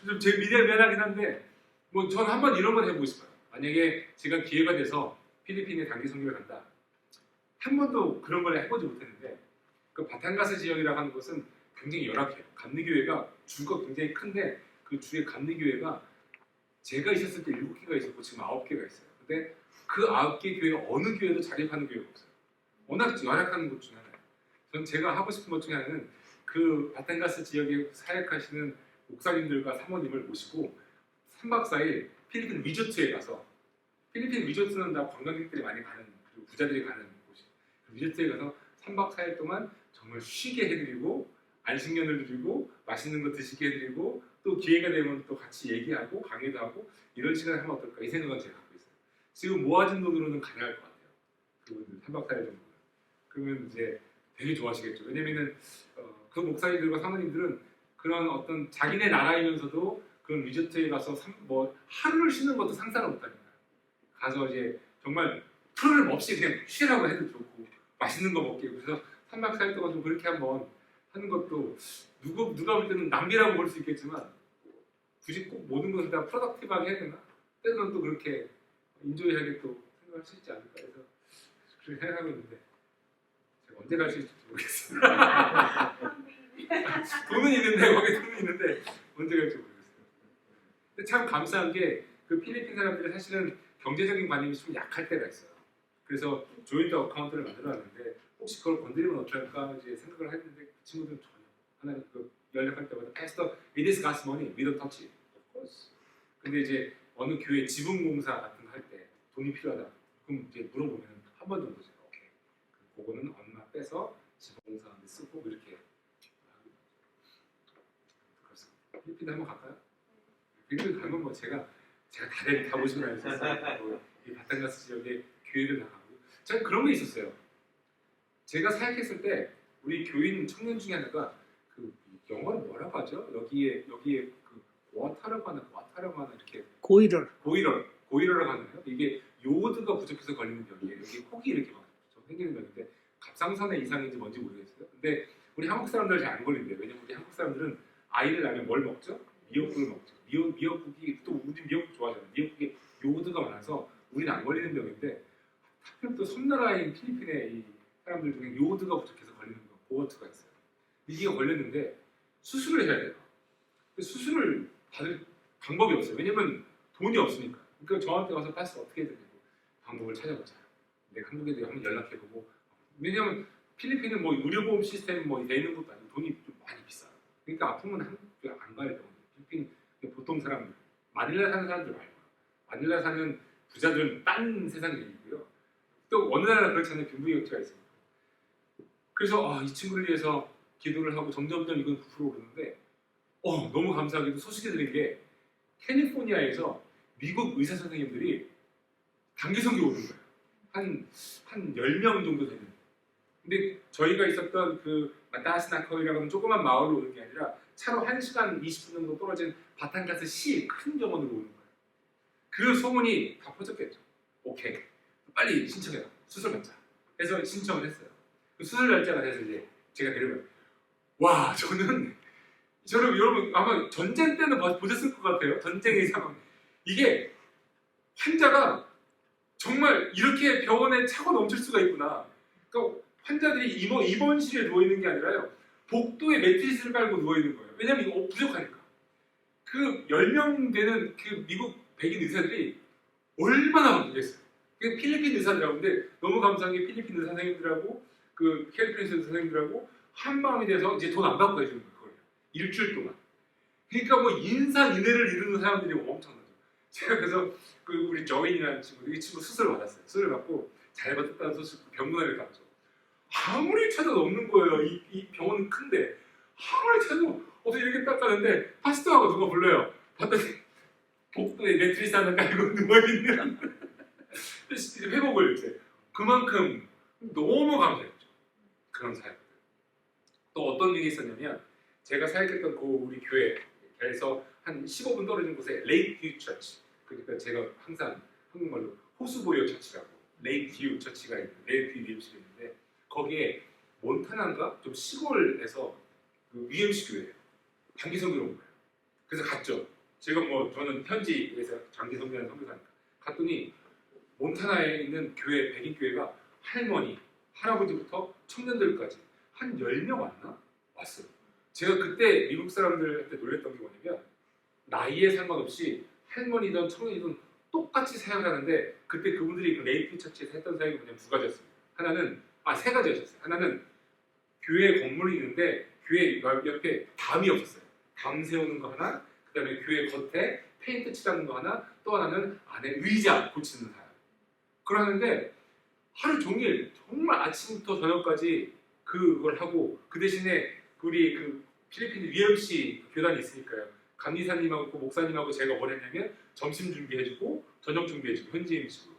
좀 제 미안하긴 한데 뭐 저는 한번 이런 건 해보고 싶어요. 만약에 제가 기회가 돼서 필리핀에 단기 선교를 간다. 한 번도 그런 걸 해보지 못했는데 그 바탄가스 지역이라고 하는 것은 굉장히 열악해요. 감리교회가 주가 굉장히 큰데 그 주의 감리교회가 제가 있었을 때 7개가 있었고 지금 9개가 있어요. 근데 그 9개 교회 어느 교회도 자립하는 교회가 없어요. 워낙 열악한 곳 중에 하나예요. 전 제가 하고 싶은 것 중에 하나는 그 바탄가스 지역에 사역하시는 목사님들과 사모님을 모시고 3박 4일 필리핀 리조트에 가서 필리핀 리조트는 다 관광객들이 많이 가는 그리고 부자들이 가는 곳이 리조트에 가서 3박 4일 동안 정말 쉬게 해드리고 안식년을 드리고 맛있는 거 드시게 해드리고 또 기회가 되면 또 같이 얘기하고 강의도 하고 이런 시간을 하면 어떨까 이 생각은 제가 갖고 있어요. 지금 모아진 돈으로는 가능할 것 같아요. 그분들 3박 4일 정도. 그러면 이제 되게 좋아하시겠죠. 왜냐면은 그 목사님들과 사모님들은 그런 어떤 자기네 나라이면서도 그런 리조트에 가서 하루를 쉬는 것도 상상을 못합니다. 가서 이제 정말 프로그램 없이 그냥 쉬라고 해도 좋고 맛있는 거 먹게 그래서 3박 4일 동안 좀 그렇게 한번 하는 것도 누가 볼 때는 낭비라고 볼 수 있겠지만 굳이 꼭 모든 것을 다 프로덕티브하게 해야 되나? 때로는 또 그렇게 인조이하게 또 생각할 수 있지 않을까 해서 그렇게 생각하고 있는데 제가 언제 갈 수 있을지 모르겠어요. 돈은 있는데 거기 돈은 있는데 언제 갈지 모르겠어요. 근데 참 감사한 게 그 필리핀 사람들이 사실은 경제적인 관념이 좀 약할 때가 있어요. 그래서 조인트 어카운트를 만들어놨는데 혹시 그걸 건드리면 어떨까 이제 생각을 했는데 그 친구들은 전혀 하나님 그 연락할 때마다 Pastor, it is God's money, we don't touch it. Of course. 근데 이제 어느 교회 지분공사 같은 거 할 때 돈이 필요하다. 그럼 이제 물어보면 한 번 정도 제가 오케이. 그거는 얼마 빼서 지분공사한테 쓰고 이렇게 하고 그렇습니다. 필리핀 한번 갈까요? 필리핀 가면 뭐 제가 다 보시고 다녔었어요. 이 바탕가스 지역에 교회를 나가고 제가 그런 게 있었어요. 제가 사역했을 때 우리 교인 청년 중에 하나가 그 영어로 뭐라고 하죠? 여기에 그 와타라고 하나 이렇게 고이러라고 하나요? 이게 요오드가 부족해서 걸리는 병이에요. 여기 혹이 이렇게 막 생기는 병인데 갑상선의 이상인지 뭔지 모르겠어요. 근데 우리 한국 사람들 잘 안 걸린대요. 왜냐면 우리 한국 사람들은 아이를 낳으면 뭘 먹죠? 미역국을 먹죠. 미역국이 또 우리 미역국 좋아하잖아요. 미역국에 요오드가 많아서 우리는 안 걸리는 병인데 하필 또 섬나라인 필리핀의 이 사람들 중에 요오드가 부족해서 걸리는 거 보어트가 있어요. 이게 걸렸는데 수술을 해야 돼요. 수술을 받을 방법이 없어요. 왜냐면 돈이 없으니까. 그러니까 저한테 와서 파스 어떻게 해야 되고 방법을 찾아보자. 내가 한국에 한번 연락해보고 왜냐면 필리핀은 뭐 의료보험 시스템 뭐 돼 있는 것도 아니고 돈이 좀 많이 비싸요. 그러니까 아프면 한국에 안 가야 돼요. 필리핀 보통 사람들 마닐라 사는 사람들 말고 마닐라 사는 부자들은 딴 세상 얘기고요. 또 어느 나라 그렇잖아요. 빈부격차가 있습니다. 그래서 이 친구를 위해서 기도를 하고 점점점 이건 부풀어 오르는데 너무 감사하게도 소식이 들린 게 캘리포니아에서 미국 의사 선생님들이 단기 선교 오는 거예요. 한 10명 정도 되는. 근데 저희가 있었던 그 마타스나커이라고 하는 조그만 마을로 오는 게 아니라 차로 1시간 20분 정도 떨어진 바탄가스 시 큰 병원으로 오는 거예요. 그 소문이 다 퍼졌겠죠. 오케이. 빨리 신청해라. 수술 받자. 그래서 신청을 했어요. 그 수술 날짜가 돼서 이제 제가 데려가요. 와, 저는 여러분 아마 전쟁 때는 보셨을 것 같아요. 전쟁의 상황. 이게 환자가 정말 이렇게 병원에 차고 넘칠 수가 있구나. 그러니까 환자들이 입원실에 누워 있는 게 아니라요. 복도에 매트리스를 깔고 누워 있는 거예요. 왜냐면 이거 부족하니까. 그 10명 되는 그 미국 백인 의사들이 얼마나 바쁘겠어요. 그 필리핀 의사들하고 근데 너무 감사한 게 필리핀 의사 선생님들하고 그 캘리포니아 의사 선생님들하고 한 마음이 돼서 이제 돈 안 받고 해주는 거예요. 일주일 동안. 그러니까 뭐 인산인해를 이루는 사람들이 엄청나죠. 제가 그래서 그 우리 저인이라는 친구, 이 친구 수술을 받았어요. 수술을 받고 잘 받았다는 소식 병문안을 갔죠. 아무리 찾아도 없는 거예요. 이 병원은 큰데 아무리 찾아도 어떻게 이렇게 딱 가는데 파스터하고 누가 불러요. 봤더니 복도에 매트리스 하나 깔고 누워있는 회복을 이제 그만큼 너무 감사했죠. 그런 사역들. 또 어떤 일이 있었냐면 제가 사역했던 그 우리 교회에서 한 15분 떨어진 곳에 레이크뷰 처치, 그러니까 제가 항상 한국말로 호수보여 처치라고 레이크뷰 처치가 있는 레이크뷰 UMC가 있는데 거기에 몬타나인가 좀 시골에서 그 UMC 교회예요. 장기 선교로 온 거예요. 그래서 갔죠. 제가 뭐 저는 현지에서 장기 선교하는 선교사니까 갔더니 몬타나에 있는 교회 백인 교회가 할머니, 할아버지부터 청년들까지 한 10명 왔나? 왔어요. 제가 그때 미국 사람들한테 놀랬던 게 뭐냐면 나이에 상관없이 할머니든 청년이든 똑같이 사역하는데 그때 그분들이 그 레이프 처치에서 했던 사역이 뭐냐면 두 가지였습니다. 하나는 세 가지였어요. 하나는 교회 건물이 있는데 교회 옆에 담이 없었어요. 담 세우는 거 하나, 그 다음에 교회 겉에 페인트 칠하는 거 하나, 또 하나는 안에 의자 고치는 사람. 그러는데 하루 종일 정말 아침부터 저녁까지 그걸 하고 그 대신에 우리 그 필리핀 UMC 교단이 있으니까요. 감리사님하고 그 목사님하고 제가 뭘 했냐면 점심 준비해주고 저녁 준비해주고 현지 음식으로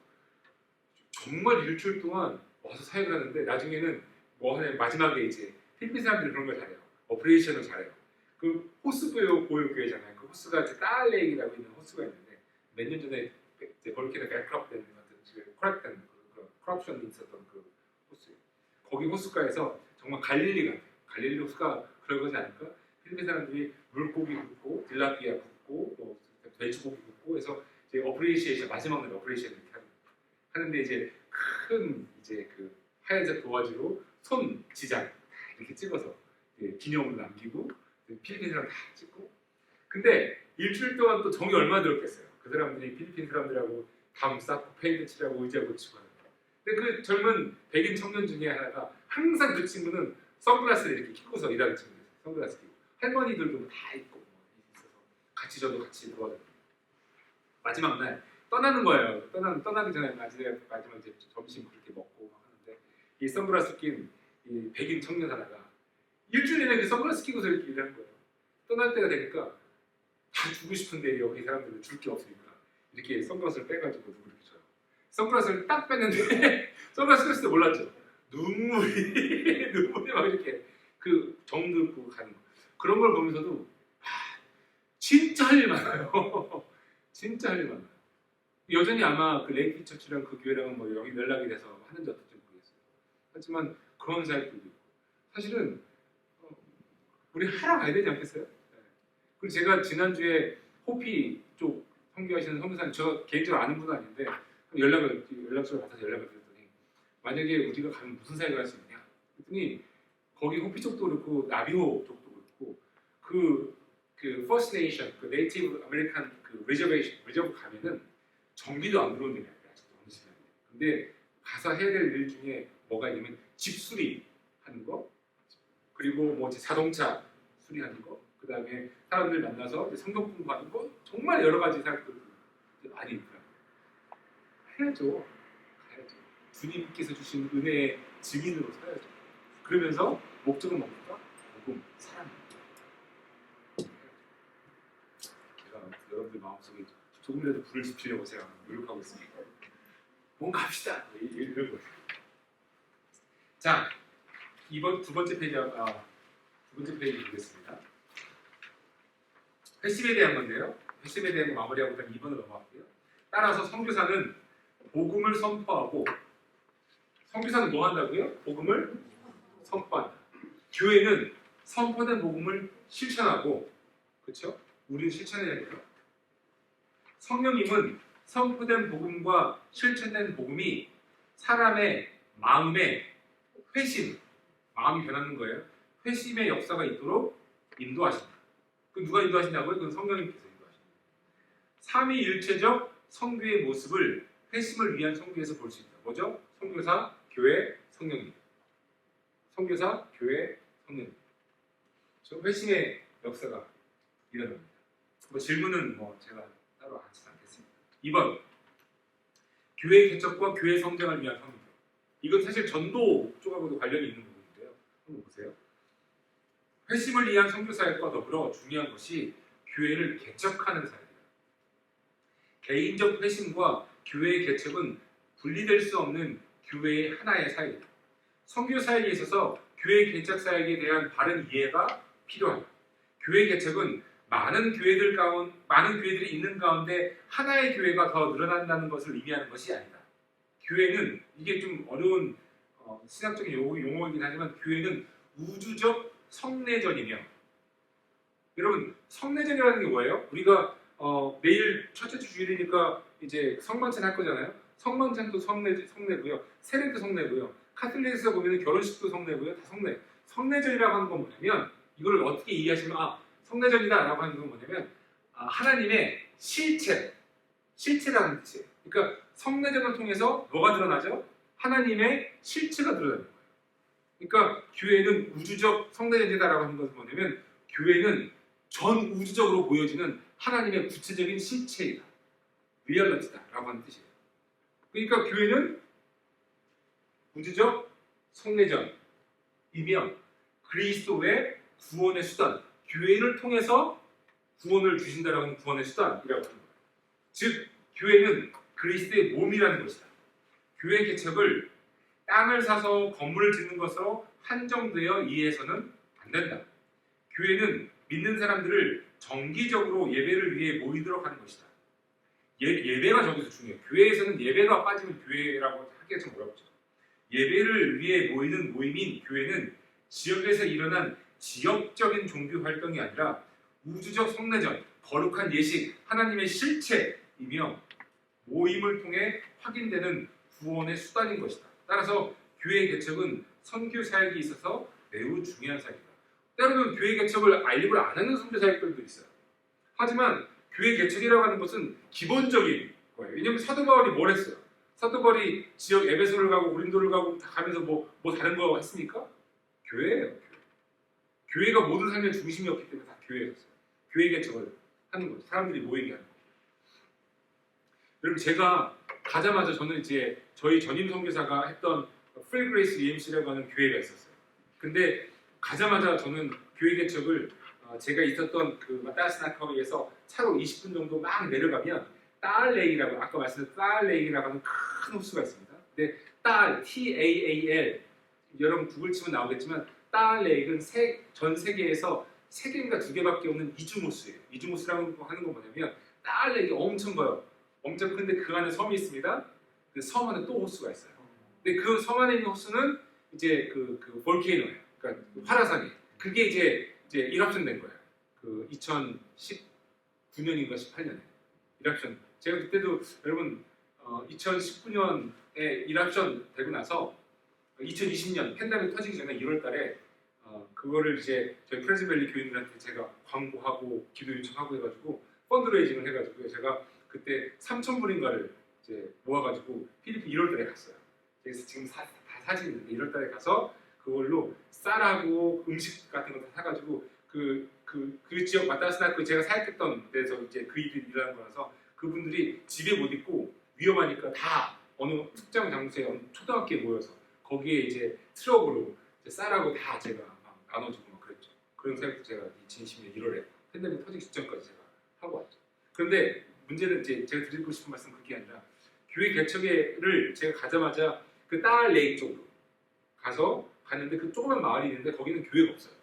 정말 일주일 동안 와서 사역을 하는데 나중에는 뭐 하냐 마지막에 이제 필리핀 사람들이 그런 걸 잘해요. 오퍼레이션을 잘해요. 그 호스보여교회잖아요. 그 호스가 딸레이라고 있는 호스가 있는데 몇 년 전에 이제 벌키나 백크럽 된 같은 집에 크랙된 그 크럽션이 있었던 그 호스예요. 거기 호스가에서 정말 갈릴리 같아요. 갈릴리오스가 그런 거지 않을까? 필리핀 사람들이 물고기 굽고 딜라피아 굽고 또 돼지고기 굽고 해서 이제 어프리시에이션 마지막 날 어프리시에이션 이렇게 하는데 이제 큰 이제 그 하얀색 도화지로 손 지장 다 이렇게 찍어서 기념을 남기고 필리핀 사람 다 찍고 근데 일주일 동안 또 정이 얼마나 들었겠어요. 그 사람들이 필리핀 사람들하고 담 쌓고 페인트 칠하고 의자 고치고 하는 거. 근데 그 젊은 백인 청년 중에 하나가 항상 그 친구는 선글라스를 이렇게 끼고서 일하는 친구였어요. 선글라스 끼고 할머니들도 다 있고 있어서 같이 저도 같이 도와줘요. 마지막 날 떠나는 거예요. 떠나기 전에 마지막 이제 점심 그렇게 먹고 막 하는데 이 선글라스 낀 이 백인 청년 하나가 일주일 내내 그 선글라스 끼고서 이렇게 일하는 거예요. 떠날 때가 되니까 다 주고 싶은데 여기 사람들은 줄 게 없으니까 이렇게 선글라스를 빼가지고 누구 이렇게 줘요. 선글라스를 딱 뺐는데 선글라스 꼈을 때 몰랐죠. 눈물이 막 이렇게 그 정들고 가는 거. 그런 걸 보면서도 진짜 할 일 많아요. 진짜 할 일 많아요. 여전히 아마 그 레이키 처치랑 그 교회랑은 뭐 여기 연락이 돼서 하는지 어떨지 모르겠어요. 하지만 그런 사역들도 있고 사실은 우리 하러 가야 되지 않겠어요? 네. 그리고 제가 지난주에 호피 쪽 선교하시는 선교사님 저 개인적으로 아는 분은 아닌데 연락처를 받아서 연락을 드렸더니 만약에 우리가 가면 무슨 사역을 할 수 있냐 그랬더니 거기 호피 쪽도 그렇고 나비호 쪽도 그렇고 그 First Nation, 그 네이티브 아메리칸 그 리저브 가면은 전기도 안 들어오는 데가 아직도 어느 시간인데 근데 가서 해야 될 일 중에 뭐가 있냐면 집 수리하는 거 그리고 뭐 자동차 수리하는 거 그 다음에 사람들 만나서 성경 공부하는 거 정말 여러 가지 사역들 많이 있더라고요. 해야죠. 가야죠. 주님께서 주신 은혜의 증인으로 살아야죠. 그러면서 목적은 뭡니까? 복음, 사랑. 제가 여러분들 마음속에 조금이라도 불을 지피려고 제가 노력하고 있습니다. 뭔가 합시다. 이런 거예요. 자, 이번 두 번째 페이지 보겠습니다. 회심에 대한 건데요. 회심에 대한 거 마무리하고 일단 2번으로 넘어갈게요. 따라서 선교사는 복음을 선포하고 선교사는 뭐 한다고요? 복음을 선포한다. 교회는 선포된 복음을 실천하고 그렇죠? 우리는 실천해야 돼요. 성령님은 선포된 복음과 실천된 복음이 사람의 마음에 회심, 마음이 변하는 거예요. 회심의 역사가 있도록 인도하신다. 그 누가 인도하신다고요? 그건 성령님께서 인도하신다. 삼위일체적 성교의 모습을 회심을 위한 성교에서 볼 수 있다. 뭐죠? 선교사, 교회, 성령님. 선교사, 교회, 성령님. 저 회심의 역사가 일어납니다. 뭐 질문은 뭐 제가 따로 하지 않겠습니다. 2번. 교회 개척과 교회 성장을 위한 선교. 이건 사실 전도 쪽하고도 관련이 있는 부분인데요. 한번 보세요. 회심을 위한 선교 사역과 더불어 중요한 것이 교회를 개척하는 사역이에요. 개인적 회심과 교회의 개척은 분리될 수 없는 교회의 하나의 사역입니다. 선교 사역에 있어서 교회 개척 사역에 대한 바른 이해가 필요합니다. 교회 개척은 많은 교회들이 있는 가운데 하나의 교회가 더 늘어난다는 것을 의미하는 것이 아니다. 교회는 이게 좀 어려운 신학적인 용어이긴 하지만 교회는 우주적 성례전이며 여러분 성례전이라는 게 뭐예요? 우리가 내일 첫째 주 주일이니까 이제 성만찬 할 거잖아요. 성만찬도 성례고요. 세례도 성례고요. 카톨릭에서 보면 결혼식도 성례고요. 다 성례. 성례전이라고 하는 건 뭐냐면 이걸 어떻게 이해하시면 성례전이다라고 하는 건 뭐냐면 하나님의 실체라는 뜻이에요. 그러니까 성례전을 통해서 뭐가 드러나죠? 하나님의 실체가 드러나는 거예요. 그러니까 교회는 우주적 성례전이다라고 하는 것은 뭐냐면 교회는 전 우주적으로 보여지는 하나님의 구체적인 실체이다. 리얼리티다라고 하는 뜻이에요. 그러니까 교회는 우주적 성례전이며 그리스도의 구원의 수단, 교회를 통해서 구원을 주신다라고 하는 구원의 수단이라고 하는 거예요. 즉, 교회는 그리스도의 몸이라는 것이다. 교회 개척을 땅을 사서 건물을 짓는 것으로 한정되어 이해해서는 안 된다. 교회는 믿는 사람들을 정기적으로 예배를 위해 모이도록 하는 것이다. 예배가 저기서 중요해요. 교회에서는 예배가 빠지면 교회라고 하기가 좀 어렵죠. 예배를 위해 모이는 모임인 교회는 지역에서 일어난 지역적인 종교 활동이 아니라 우주적 성내전, 거룩한 예식, 하나님의 실체이며 모임을 통해 확인되는 구원의 수단인 것이다. 따라서 교회 개척은 선교 사역에 있어서 매우 중요한 사역이다. 때로는 교회 개척을 알립을 안 하는 선교 사역들도 있어요. 하지만 교회 개척이라고 하는 것은 기본적인 거예요. 왜냐하면 사도 바울이 뭘 했어요? 사도 바울이 지역 에베소를 가고 고린도를 가고 다 가면서 뭐 다른 거 했습니까? 교회예요. 교회가 모든 삶의 중심이었기 때문에 다 교회였어요. 교회 개척을 하는 거죠. 사람들이 모이게 하는 거죠. 여러분 제가 가자마자 저는 이제 저희 전임 선교사가 했던 프리 그레이스 EMC라고 하는 교회가 있었어요. 근데 가자마자 저는 교회 개척을 제가 있었던 그 마타스나카우에서 차로 20분 정도 막 내려가면 딸레이라고 아까 말씀드린 딸레이라고 하는 큰 호수가 있습니다. 근데 딸 TAAL 여러분 구글 치면 나오겠지만 딸레이는 전 세계에서 3개인가 2개밖에 없는 이중호수예요. 이중호수라고 하는 건 뭐냐면 딸레이 엄청 커요. 엄청 큰데 그 안에 섬이 있습니다. 그 섬 안에 또 호수가 있어요. 근데 그 섬 안에 있는 호수는 이제 그 볼케이노예요. 그러니까 활화산이. 그게 이제 일합천된 거예요. 그 2019년인가 18년에 일합천. 제가 그때도 여러분 2019년에 일합천 되고 나서 2020년 팬데믹 터지기 전에 1월달에 그거를 이제 저희 프레즈밸리 교인들한테 제가 광고하고 기도 요청하고 해가지고 펀드레이징을 해가지고 제가 그때 3,000불인가를 이제 모아가지고 필리핀 1월달에 갔어요. 그래서 지금 다 사진이 있는데 1월달에 가서 그걸로 쌀하고 음식 같은 거 다 사가지고 그 지역 마타스나크 제가 사역했던 데서 이제 그 일이 일어난 거라서 그분들이 집에 못 있고 위험하니까 다 어느 특정 장소에 어느 초등학교에 모여서 거기에 이제 트럭으로 이제 쌀하고 다 제가 막 나눠주고 막 그랬죠. 그런 사역도 제가 2020년 1월에 팬데믹 터지기 직전까지 제가 하고 왔죠. 그런데 문제는 이제 제가 드리고 싶은 말씀 그게 아니라 교회 개척회를 제가 가자마자 그 딸 레이크 쪽으로 갔는데 그 조그만 마을이 있는데 거기는 교회가 없어요.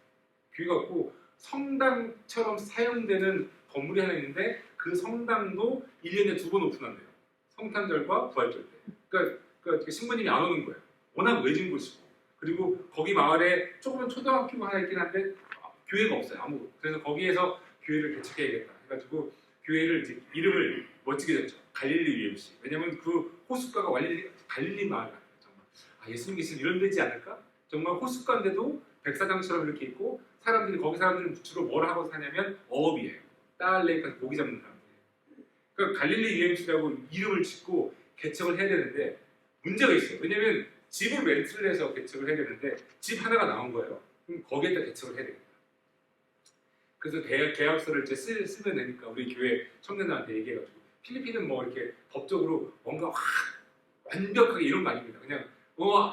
교회가 없고 성당처럼 사용되는 건물이 하나 있는데 그 성당도 1년에 2번 오픈한대요. 성탄절과 부활절 때. 그러니까 신부님이 안 오는 거예요. 워낙 외진 곳이고. 그리고 거기 마을에 조그만 초등학교가 하나 있긴 한데 교회가 없어요. 아무것도. 그래서 거기에서 교회를 개척해야겠다 해가지고 교회를 이제 이름을 멋지게 졌죠. 갈릴리 UMC. 왜냐면 그 호숫가가 갈릴리 마을 같아요. 정말 예수님 계시면 이런 데지 않을까? 정말 호숫가인데도 백사장처럼 이렇게 있고 사람들은 주로 뭘 하고 사냐면 어업이에요. 딸레이까지 고기 잡는 사람들이에요. 그러니까 갈릴리 UMC라고 이름을 짓고 개척을 해야 되는데 문제가 있어요. 왜냐면 집을 렌트를 해서 개척을 해야 되는데 집 하나가 나온 거예요. 그럼 거기에다 개척을 해야 됩니다. 그래서 계약서를 이제 쓰면 되니까 우리 교회 청년들한테 얘기해가지고 필리핀은 뭐 이렇게 법적으로 뭔가 완벽하게 이런 거 아닙니다. 그냥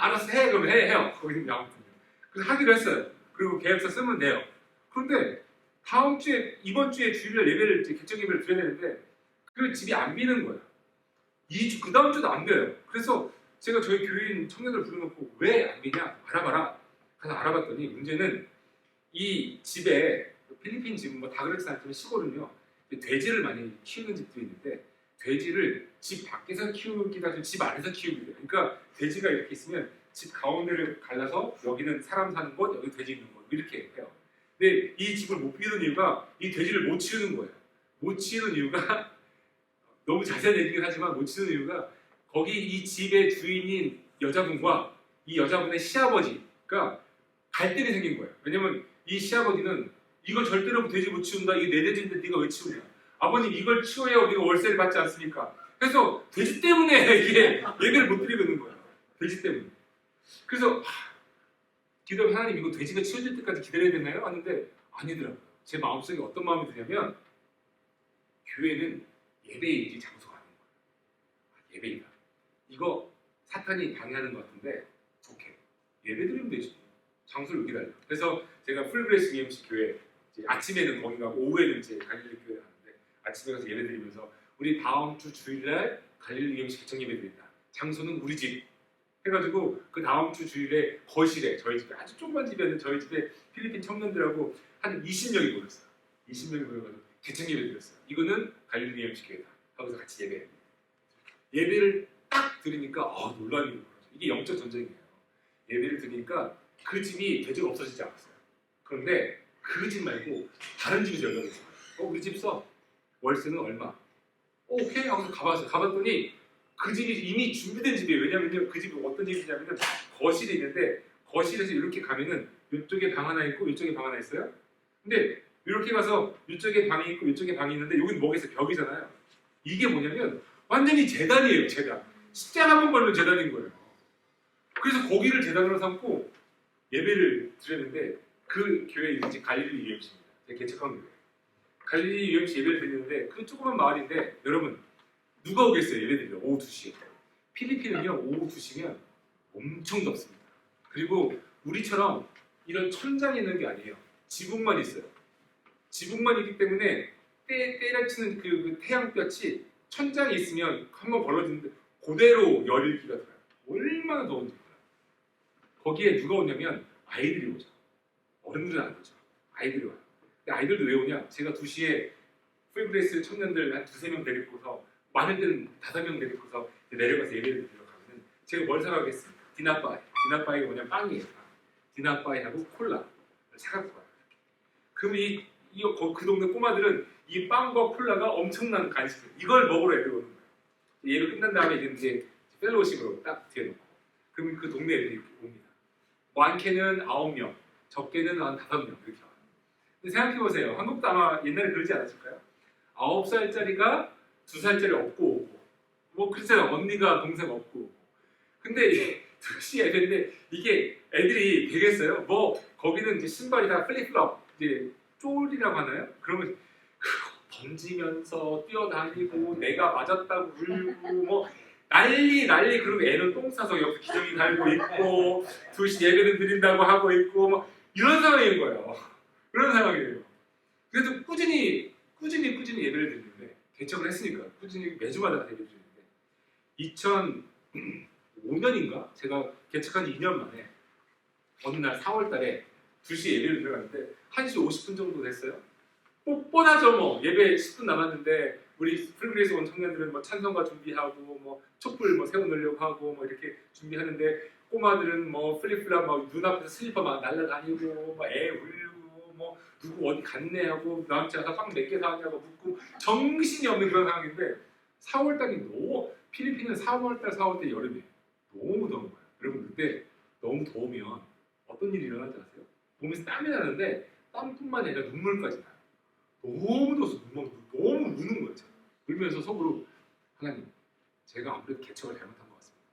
알아서 해 그러면 해요. 거기는 아무튼요. 그래서 하기로 했어요. 그리고 계약서 쓰면 돼요. 그런데 이번 주에 주일날 예배를 이제 개척 예배를 드려야 되는데 그 집이 안 비는 거예요. 2주 그 다음 주도 안 돼요. 그래서 제가 저희 교인 청년들 불러놓고 왜 안 비냐 알아봐라. 그래서 알아봤더니 문제는 이 집에 필리핀 집은 뭐 다 그렇지 않지만 시골은요 돼지를 많이 키우는 집도 있는데 돼지를 집 밖에서 키우기도 하고 집 안에서 키우기도 해요. 그러니까 돼지가 이렇게 있으면 집 가운데를 갈라서 여기는 사람 사는 곳, 여기 돼지 있는 곳 이렇게 해요. 근데 이 집을 못 비우는 이유가 이 돼지를 못 치우는 거예요. 못 치우는 이유가 너무 자세한 얘기긴 하지만 못 치우는 이유가 거기 이 집의 주인인 여자분과 이 여자분의 시아버지가 갈등이 생긴 거예요. 왜냐면 이 시아버지는 이걸 절대로 돼지 못 치운다. 이게 내 돼지인데 네가 왜 치우냐. 아버님 이걸 치워야 우리가 월세를 받지 않습니까? 그래서 돼지 때문에 이게 예배를 못 드리고 있는 거예요. 돼지 때문에. 그래서 기도하면 하나님 이거 돼지가 치워질 때까지 기다려야 되나요? 하는데 아니더라고요. 제 마음속에 어떤 마음이 드냐면 교회는 예배이지 장소가 아닌 거예요. 예배이다. 이거 사탄이 방해하는 것 같은데 오케이. 예배 드리면 되지. 장소를 여기 달려. 그래서 제가 풀그레이스 EMC 교회 아침에는 거기 가고 오후에는 이제 갈릴리 교회 가는데 아침에 가서 예배 드리면서 우리 다음 주 주일날 갈릴리 EMC 개척 예배 드린다. 장소는 우리 집 해가지고 그 다음 주 주일에 거실에 저희 집에 아주 조그만 집이었는데 저희 집에 필리핀 청년들하고 한 20명이 모였어요. 20명이 모여가지고 개척 예배 드렸어요. 이거는 갈릴리 EMC 교회다. 하고서 같이 예배를 딱 드리니까 놀라는 거예요. 이게 영적 전쟁이에요. 예배를 드리니까 그 집이 대중 없어지지 않았어요. 그런데 그 집 말고 다른 집에서 연락이 있어요. 우리 집 써. 월세는 얼마? 오케이 하고서 가봤어요. 가봤더니 그 집이 이미 준비된 집이에요. 왜냐면 그 집이 어떤 집이냐면 거실이 있는데 거실에서 이렇게 가면은 이쪽에 방 하나 있고 이쪽에 방 하나 있어요. 근데 이렇게 가서 이쪽에 방이 있고 이쪽에 방이 있는데 여기는 뭐겠어요? 벽이잖아요. 이게 뭐냐면 완전히 재단이에요. 재단. 십자가 한번 걸면 재단인 거예요. 그래서 거기를 재단으로 삼고 예배를 드렸는데 그 교회 이름이 갈릴리 UMC입니다. 제가 개척한 교회. 갈릴리 UMC 예배를 드리는데 그 조그만 마을인데 여러분 누가 오겠어요? 예배 드리러 오후 2시에. 필리핀은요 오후 2시면 엄청 덥습니다. 그리고 우리처럼 이런 천장이 있는 게 아니에요. 지붕만 있어요. 지붕만 있기 때문에 때려치는 그 태양볕이 천장이 있으면 한번 벌어지는데 그대로 열기가 들어요. 얼마나 더운지 몰라요. 거기에 누가 오냐면 아이들이 오죠. 어른들은 안 오죠. 아이들이 와요. 근데 아이들도 왜 오냐? 제가 2시에 풀그레이스 청년들 한 2-3명 데리고서 많을 때는 5명 데리고서 내려가서 예배를 드리러 가면 제가 뭘 사가겠습니까? 디나바이. 디나바이가 뭐냐면 빵이에요. 디나바이하고 콜라 사갖고 와요. 그럼 그 동네 꼬마들은 이 빵과 콜라가 엄청난 간식. 이걸 먹으러 애들 오는 거예요. 예배 끝난 다음에 이제 펠로우십으로 딱 뒤에 놓고. 그러면 그 동네 애들이 옵니다. 많게는 9명, 적게는 한 5명 이렇게 와요. 근데 생각해보세요. 한국도 아마 옛날에 그러지 않았을까요? 9살짜리가 2살짜리 업고 오고 뭐 그렇잖아요. 언니가 동생 업고 오고. 근데 2시 예배인데 이게 애들이 되겠어요? 뭐 거기는 이제 신발이 다 플립플롭 이제 쫄이라고 하나요? 그러면 던지면서 뛰어다니고 내가 맞았다고 울고 뭐 난리 그리고 애는 똥 싸서 옆에 기저귀 달고 있고 2시 예배를 드린다고 하고 있고 뭐 이런 상황인 거예요. 그런 상황이에요. 그래도 꾸준히 예배를 드리는데 개척을 했으니까 꾸준히 매주마다 예배를 드리는데 2005년인가 제가 개척한 지 2년 만에 어느 날 4월 달에 2시에 예배를 들어갔는데 1시 50분 정도 됐어요. 뻔하죠 뭐. 예배 10분 남았는데 우리 풀그레이스 온 청년들은 뭐 찬송가 준비하고 뭐 촛불 뭐 세워놓으려고 하고 뭐 이렇게 준비하는데 꼬마들은 뭐 플립플랍 막 눈앞에서 슬리퍼 막 날라다니고 뭐 애 울고 뭐 누구 어디 갔네 하고 남자 가서 빵 몇 개 사왔냐고 묻고 정신이 없는 그런 상황인데 4월달이 너무 필리핀은 4월달 4월달 여름에 너무 더운 거예요. 여러분 그때 너무 더우면 어떤 일이 일어나지 아세요? 몸에서 땀이 나는데 땀뿐만 아니라 눈물까지 나요. 너무 더워서 너무 우는 거예요. 울면서 속으로 하나님 제가 아무래도 개척을 잘못한 것 같습니다.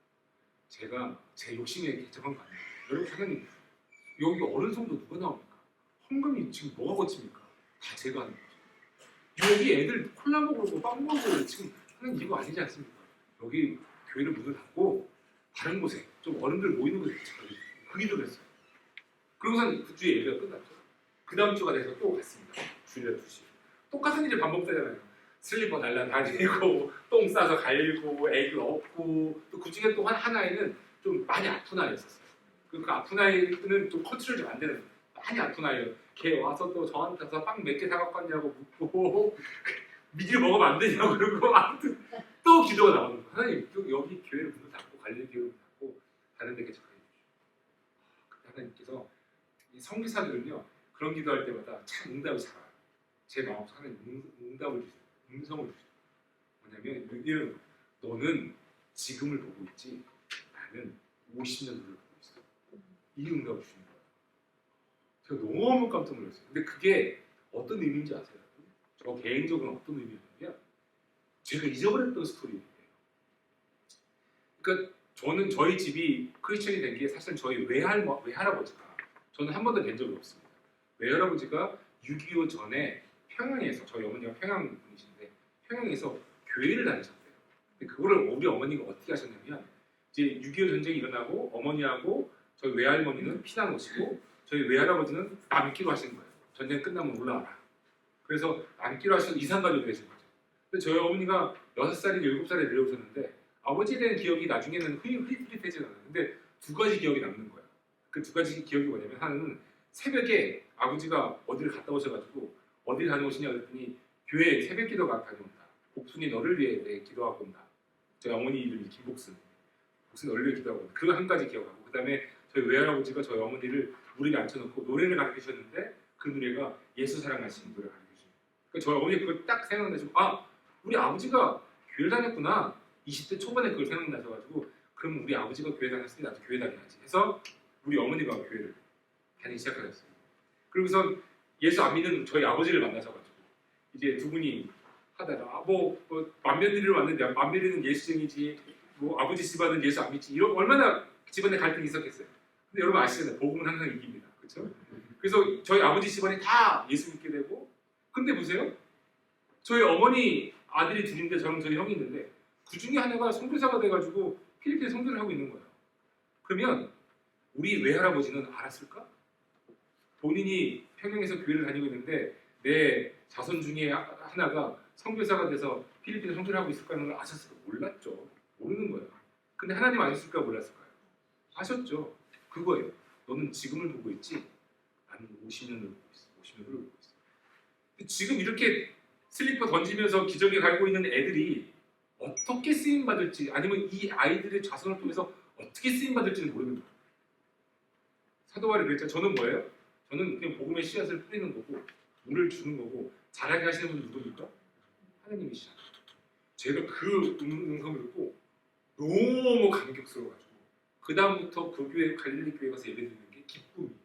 제가 제 욕심에 개척한 거 아니에요. 여러분 하나님 여기 어른 성도 누가 나옵니까? 헌금이 지금 뭐가 거칩니까? 다 제가 하는 거죠. 여기 애들 콜라 먹으고 빵 먹으고 지금 하나님 이거 아니지 않습니까? 여기 교회를 문을 닫고 다른 곳에 좀 어른들 모이는 곳에 개척하기 그 기도를 했어요. 그러고선 그 주에 예배가 끝났죠. 그 다음 주가 돼서 또 갔습니다. 주일에 2시. 똑같은 일이 반복되잖아요. 슬리퍼 날라다니고 똥 싸서 갈고 애기 업고 또 그 중에 또 한 아이는 좀 많이 아픈 아이였었어요. 그 아픈 아이는 좀 컨트롤 좀 안 되는 많이 아픈 아이예요. 걔 와서 또 저한테 가서 빵 몇 개 사갖고 왔냐고 묻고 미리 먹으면 안 되냐고 그러고 아무튼 또 기도가 나오는 거예요. 하나님 여기 교회를 문을 닫고 갈릴리 교회를 닫고 다른 데 개척해 주십시오. 그때 하나님께서 이 선교사들은요 그런 기도할 때마다 참 응답이 잘 와요. 제 마음속에 하나님 응답을 주세요. 음성을 주세요. 뭐냐면 이런 너는 지금을 보고 있지 나는 50년 후를 보고 있어. 이 응답을 주는 거예요. 제가 너무 깜짝 놀랐어요. 근데 그게 어떤 의미인지 아세요? 저 개인적으로 어떤 의미였냐면 제가 잊어버렸던 스토리예요. 그러니까 저는 저희 집이 크리스천이 된 게 사실 저희 외할아버지가 저는 한 번도 뵌 적이 없습니다. 외할아버지가 6.25 전에 평양에서 저희 어머니가 평양 분이신데 평양에서 교회를 다니셨대요. 근데 그거를 우리 어머니가 어떻게 하셨냐면 이제 6.25 전쟁이 일어나고 어머니하고 저희 외할머니는 피난 오시고 저희 외할아버지는 남기로 하신 거예요. 전쟁 끝나면 올라와라. 그래서 남기로 하셔서 이산가족이 되신 거죠. 근데 저희 어머니가 6살이나 7살에 내려오셨는데 아버지에 대한 기억이 나중에는 흐릿흐릿해지는 않아요. 근데 2가지 기억이 남는 거예요. 그 2가지 기억이 뭐냐면 하나는 새벽에 아버지가 어디를 갔다 오셔가지고 어딜 다녀오시냐 그랬더니 교회에 새벽 기도가 다녀온다. 복순이 너를 위해 기도하고 온다. 저희 어머니 이름이 김복순. 복순이 너를 위해 기도하고 온다. 그거 한 가지 기억하고 그 다음에 저희 외할아버지가 저희 어머니를 무릎에 앉혀놓고 노래를 가르치셨는데 그 노래가 예수 사랑하시는 노래 가르치셨어요. 그러니까 저희 어머니 그걸 딱 생각나시고 우리 아버지가 교회를 다녔구나. 20대 초반에 그걸 생각나셔가지고 그럼 우리 아버지가 교회 다녔으니 나도 교회 다녀야지 해서 우리 어머니가 교회를 다니기 시작하셨어요. 그리고선 예수 안 믿는 저희 아버지를 만나셔가지고 이제 두 분이 하다가 맏며느리를 왔는데 맏며느리는 예수쟁이지 뭐 아버지 집안은 예수 안 믿지 이런 얼마나 집안에 갈등이 있었겠어요. 근데 여러분 아시잖아요. 복음은 항상 이깁니다. 그렇죠? 그래서 저희 아버지 집안이 다 예수 믿게 되고 근데 보세요. 저희 어머니 아들이 둘인데 저는 저희 형이 있는데 그 중에 하나가 선교사가 돼가지고 필리핀에 선교를 하고 있는 거예요. 그러면 우리 외할아버지는 알았을까? 본인이 평양에서 교회를 다니고 있는데 내 자손 중에 하나가 선교사가 돼서 필리핀에 선교를 하고 있을까 하는 걸 아셨을까? 몰랐죠. 모르는 거예요. 근데 하나님 아셨을까? 몰랐을까요? 아셨죠. 그거예요. 너는 지금을 보고 있지 나는 50년을 보고 있어. 50년을 보고 있어. 근데 지금 이렇게 슬리퍼 던지면서 기저귀 갈고 있는 애들이 어떻게 쓰임 받을지 아니면 이 아이들의 자손을 통해서 어떻게 쓰임 받을지는 모르는 거예요. 사도 바울이 그랬죠. 저는 뭐예요? 저는 그냥 복음의 씨앗을 뿌리는 거고 물을 주는 거고 자라게 하시는 분은 누굽니까? 하나님이시잖아요. 제가 그 음성을 듣고 너무 감격스러워가지고 그 다음부터 그 교회 갈릴리 교회 가서 예배 드리는 게 기쁨이에요.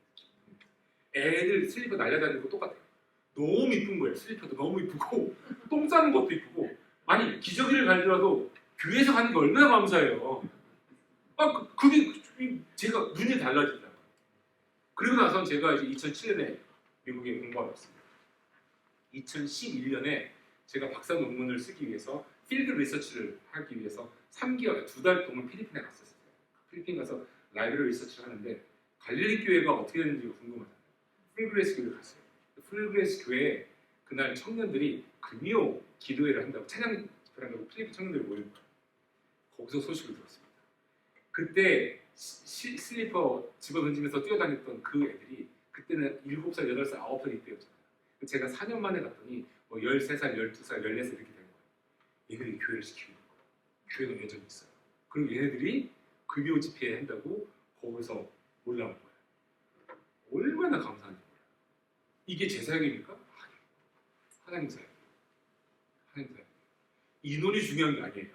애들 슬리퍼 날려다니는 거 똑같아요. 너무 이쁜 거예요. 슬리퍼도 너무 이쁘고 똥 싸는 것도 이쁘고 아니 기저귀를 갈더라도 교회에서 가는 게 얼마나 감사해요. 그게 제가 눈이 달라지더라고요. 그리고 나서 제가 이제 2007년에 미국에 공부하러 왔습니다. 2011년에 제가 박사 논문을 쓰기 위해서 필드 리서치를 하기 위해서 3개월, 2달 동안 필리핀에 갔었어요. 필리핀 가서 라이브러리 리서치를 하는데 갈릴리 교회가 어떻게 되는지 궁금하잖아요. 프리그레이스 교회를 갔어요. 프리그레이스 교회에 그날 청년들이 금요 기도회를 한다고 찬양 집회를 한다고 필리핀 청년들이 모이는 거예요. 거기서 소식을 들었습니다. 그때 슬리퍼 집어던지면서 뛰어다녔던 그 애들이 그때는 7살, 8살, 9살이 때였잖아요. 제가 4년 만에 갔더니 뭐 13살, 12살, 14살 이렇게 된 거예요. 얘들이 교회를 시키는 거예요. 교회가 여전히 있어요. 그리고 얘네들이 금요 집회 한다고 거기서 올라온 거예요. 얼마나 감사한 거예요. 이게 제 사역입니까? 아니에요. 하나님 사역. 하나님 사역. 인원이 중요한 게 아니에요.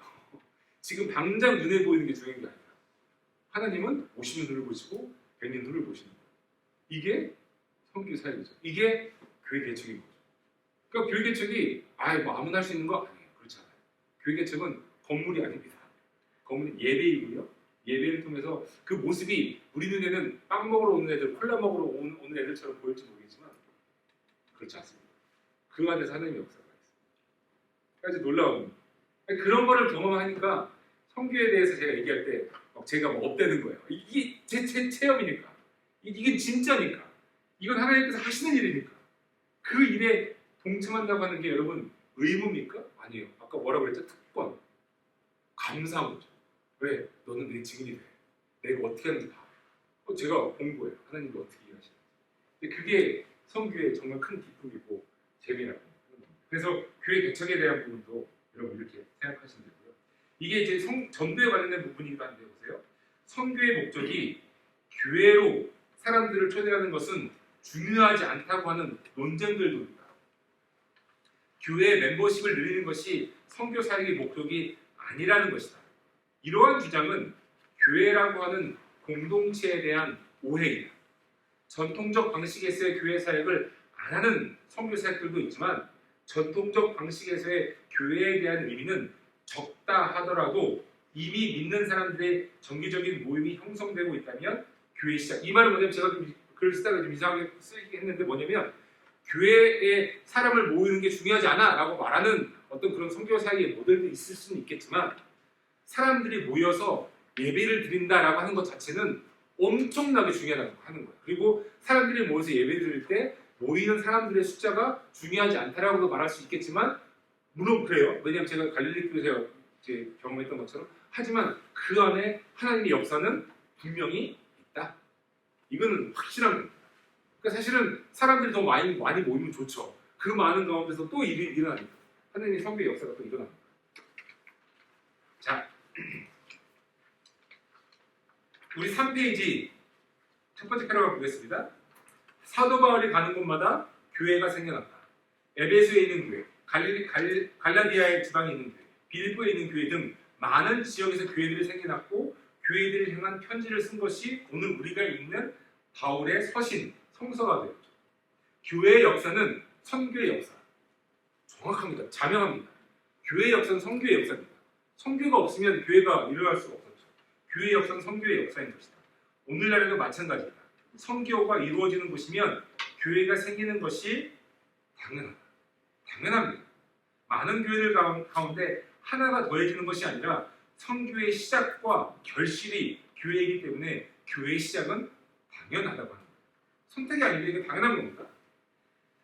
지금 당장 눈에 보이는 게 중요한 게 아니에요. 하나님은 50년 눈을 보시고 100년 눈을 보시는 거예요. 이게 선교 사역이죠. 이게 교회 개척인 거죠. 그러니까 교회 개척이 뭐 아무나 할 수 있는 거 아니에요. 그렇지 않아요. 교회 개척은 건물이 아닙니다. 건물은 예배이고요. 예배를 통해서 그 모습이 우리 눈에는 빵 먹으러 오는 애들, 콜라 먹으러 오는 애들처럼 보일지 모르겠지만 그렇지 않습니다. 그 안에서 하나님의 역사가 있습니다. 그래서 놀라운 그런 거를 경험하니까 선교에 대해서 제가 얘기할 때 제가 업되는 거예요. 이게 제 체험이니까. 이게 진짜니까. 이건 하나님께서 하시는 일이니까. 그 일에 동참한다고 하는 게 여러분 의무입니까? 아니에요. 아까 뭐라고 그랬죠? 특권. 감사한 거죠. 왜? 너는 내 증인이 돼. 내가 어떻게 하는지 봐. 제가 본 거예요. 하나님이 어떻게 일하시는지. 근데 그게 선교의 정말 큰 기쁨이고 재미라고 하는 겁니다. 그래서 교회 개척에 대한 부분도 여러분 이렇게 생각하시면 되고요. 이게 이제 전도에 관련된 부분이기도 한데 보세요. 선교의 목적이 교회로 사람들을 초대하는 것은 중요하지 않다고 하는 논쟁들도 있다. 교회의 멤버십을 늘리는 것이 선교 사역의 목적이 아니라는 것이다. 이러한 주장은 교회라고 하는 공동체에 대한 오해이다. 전통적 방식에서의 교회 사역을 안 하는 선교 사역들도 있지만 전통적 방식에서의 교회에 대한 의미는 적다 하더라도 이미 믿는 사람들의 정기적인 모임이 형성되고 있다면 교회 시작. 이 말은 뭐냐면 제가 글을 쓰다가 좀 이상하게 쓰기 했는데 뭐냐면 교회에 사람을 모이는 게 중요하지 않아 라고 말하는 어떤 그런 선교 사역의 모델도 있을 수는 있겠지만 사람들이 모여서 예배를 드린다라고 하는 것 자체는 엄청나게 중요하다고 하는 거예요. 그리고 사람들이 모여서 예배를 드릴 때 모이는 사람들의 숫자가 중요하지 않다라고도 말할 수 있겠지만 물론 그래요. 왜냐하면 제가 갈릴리 교회에서 이제 경험했던 것처럼 하지만 그 안에 하나님의 역사는 분명히 있다. 이거는 확실한 겁니다. 그러니까 사실은 사람들이 더 많이 모이면 좋죠. 그 많은 가운데서 또 일이 일어납니다. 하나님의 선교의 역사가 또 일어납니다. 자, 우리 3페이지 첫 번째 패러그래프 보겠습니다. 사도 바울이 가는 곳마다 교회가 생겨났다. 에베소에 있는 교회, 갈라디아의 지방에 있는 교회, 빌보에 있는 교회 등 많은 지역에서 교회들이 생겨났고 교회들을 향한 편지를 쓴 것이 오늘 우리가 읽는 바울의 서신, 성서가 되었죠. 교회의 역사는 선교의 역사. 정확합니다. 자명합니다. 교회의 역사는 선교의 역사입니다. 선교가 없으면 교회가 일어날 수가 없었죠. 교회의 역사는 선교의 역사인 것이다. 오늘날에도 마찬가지입니다. 선교가 이루어지는 곳이면 교회가 생기는 것이 당연하다. 당연합니다. 많은 교회들 가운데 하나가 더해지는 것이 아니라 선교의 시작과 결실이 교회이기 때문에 교회의 시작은 당연하다고 합니다. 선택이 아닌데 이게 당연한 겁니다.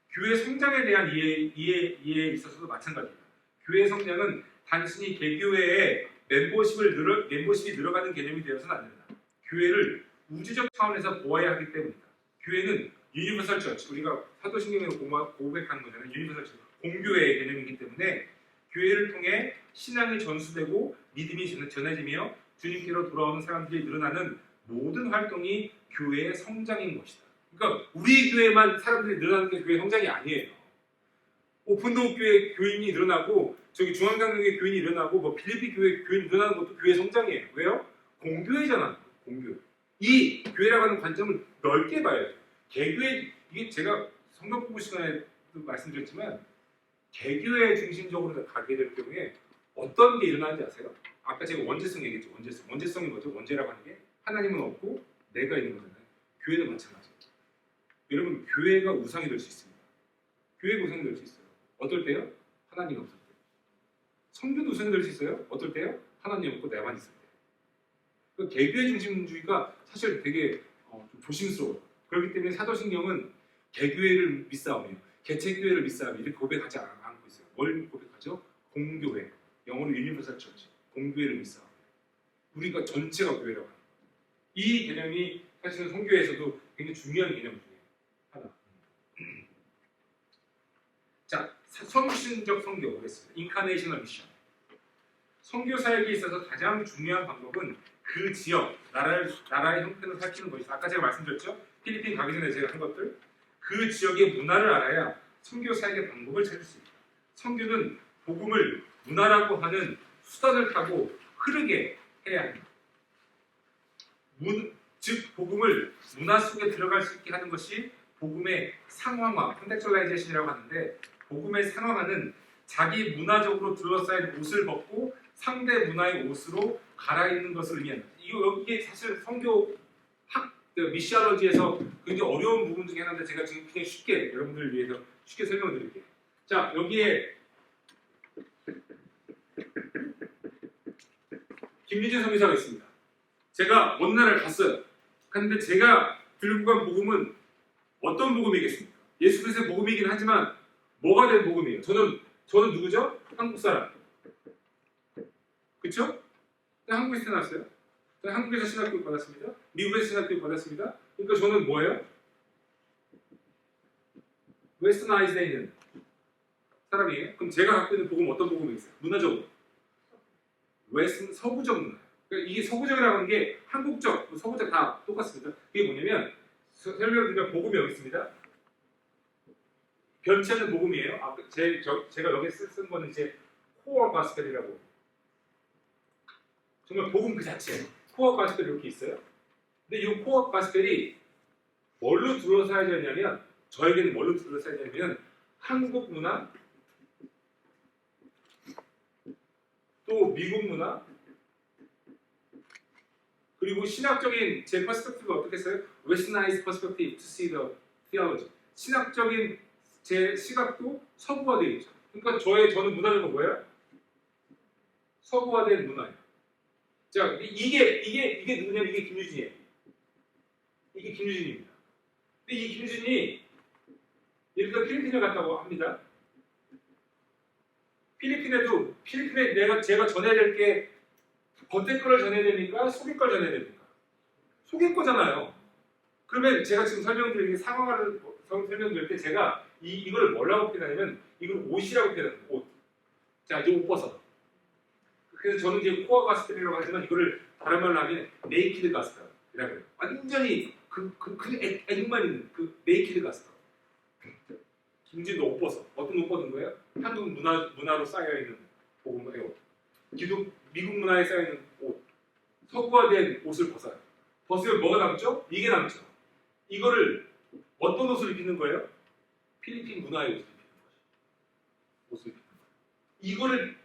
교회 성장에 대한 이해에 있어서도 마찬가지입니다. 교회 성장은 단순히 개교회의 멤버십이 늘어가는 개념이 되어서는 안 됩니다. 교회를 우주적 차원에서 보아야 하기 때문입니다. 교회는 유니버설 처치, 우리가 사도신경에서 고백하는 거잖아요. 유니버설 처치, 공교회의 개념이기 때문에 교회를 통해 신앙이 전수되고 믿음이 전해지며 주님께로 돌아오는 사람들이 늘어나는 모든 활동이 교회의 성장인 것이다. 그러니까 우리 교회만 사람들이 늘어나는 게 교회 성장이 아니에요. 오픈도어 교회 교인이 늘어나고 저기 중앙장로교회 교인이 일어나고 뭐 필리핀 교회 교인이 일어나는 것도 교회 성장이에요. 왜요? 공교회잖아. 공교회. 이 교회라고 하는 관점을 넓게 봐야죠. 개교회, 이게 제가 성경 공부 시간에도 말씀드렸지만 개교회 중심적으로 가게 될 경우에 어떤 게 일어나는지 아세요? 아까 제가 원죄성 얘기했죠. 원죄성이 뭐죠? 원죄라고 하는 게 하나님은 없고 내가 있는 거잖아요. 교회도 마찬가지예요. 여러분, 교회가 우상이 될 수 있습니다. 교회가 우상이 될 수 있어요. 어떨 때요? 하나님 없을 때. 성교도 우상이 될 수 있어요. 어떨 때요? 하나님 없고 내만 있을 때. 그 개교회 중심주의가 사실 되게 좀 조심스러워요. 그렇기 때문에 사도신경은 개교회를 믿사오며 개체교회를 믿사오며 이렇게 고백하지 않고 있어요. 뭘 고백하죠? 공교회, 영어로 유니버설 처치, 공교회를 믿사오며 우리가 전체가 교회라고 합니다. 이 개념이 사실은 선교에서도 굉장히 중요한 개념 중에 하나. 자, 선신적 선교 보겠습니다. 인카네이셔널 미션. 선교 사역에 있어서 가장 중요한 방법은 그 지역, 나라의 형편을 살피는 것이죠. 아까 제가 말씀드렸죠. 필리핀 가기 전에 제가 한 것들. 그 지역의 문화를 알아야 선교 사역의 방법을 찾을 수 있다. 선교는 복음을 문화라고 하는 수단을 타고 흐르게 해야 합니다. 즉 복음을 문화 속에 들어갈 수 있게 하는 것이 복음의 상황화, 컨텍츄얼라이제이션이라고 하는데 복음의 상황화는 자기 문화적으로 둘러싸인 옷을 벗고 상대 문화의 옷으로 갈아입는 것을 의미한다. 이게 사실 선교 미시알러지에서 굉장히 어려운 부분 중에 하나인데 제가 지금 그냥 쉽게 여러분들을 위해서 쉽게 설명을 드릴게요. 자, 여기에 김유진 선교사가 있습니다. 제가 어느 나라를 갔어요. 근데 제가 들고 간 복음은 어떤 복음이겠습니까? 예수 그리스도의 복음이긴 하지만 뭐가 된 복음이에요? 저는 누구죠? 한국 사람. 그렇죠? 한국에서 태어났어요. 한국에서 신학교육 받았습니다. 미국에서 신학교육 받았습니다. 그러니까 저는 뭐예요? 웨스터나이즈되어 있는 사람이에요. 그럼 제가 갖고 있는 복음은 어떤 복음이 있어요? 문화적으로. 서구적 문화. 그러니까 이게 서구적이라고 하는 게 한국적, 서구적 다 똑같습니다. 그게 뭐냐면 설명드리면 복음이 여기 있습니다. 변치 않는 복음이에요. 제가 여기 쓴 거는 이제 코어 가스펠이라고. 정말 복음 그 자체. 코어 가스펠이 이렇게 있어요. 근데 이 코어 가스펠이 뭘로 둘러싸여져 있냐면 저에게는 뭘로 둘러싸여져 있냐면 한국 문화, 또 미국 문화, 그리고 신학적인 제 퍼스펙티브가 어떻겠어요? Westernized perspective to see the theology. 신학적인 제 시각도 서구화되어 있죠. 그러니까 저는 문화적으로 뭐예요? 서구화된 문화예요. 자, 이게 누구냐면 이게 김유진이에요. 이게 김유진입니다. 근데 이 김유진이 예를 들어 필리핀에 갔다고 합니다. 필리핀에 제가 전해야 될 게 겉에 거를 전해야 됩니까? 속의 걸 전해야 됩니까? 속의 거잖아요. 그러면 제가 지금 설명드릴 상황을 설명드릴 때 제가 이거를 뭐라고 표현하냐면 이걸 옷이라고 표현합니다. 옷. 자, 이제 옷 벗어. 그래서 저는 이제 코어 가스펠이라고 하지만 이거를 다른 말로 하면 네이키드 가스펠이라고 해요. 완전히 애국만 있는 그 네이키드 가스터. 김진도 옷 벗어. 어떤 옷 벗은 거예요? 한국 문화로 쌓여 있는 복음이에요. 미국 문화에 쌓여 있는 옷, 서구화된 옷을 벗어요. 벗으면 뭐가 남죠? 이게 남죠. 이거를 어떤 옷을 입히는 거예요? 필리핀 문화의 옷을 입히는 거죠. 옷을 입히는 거예요. 이거를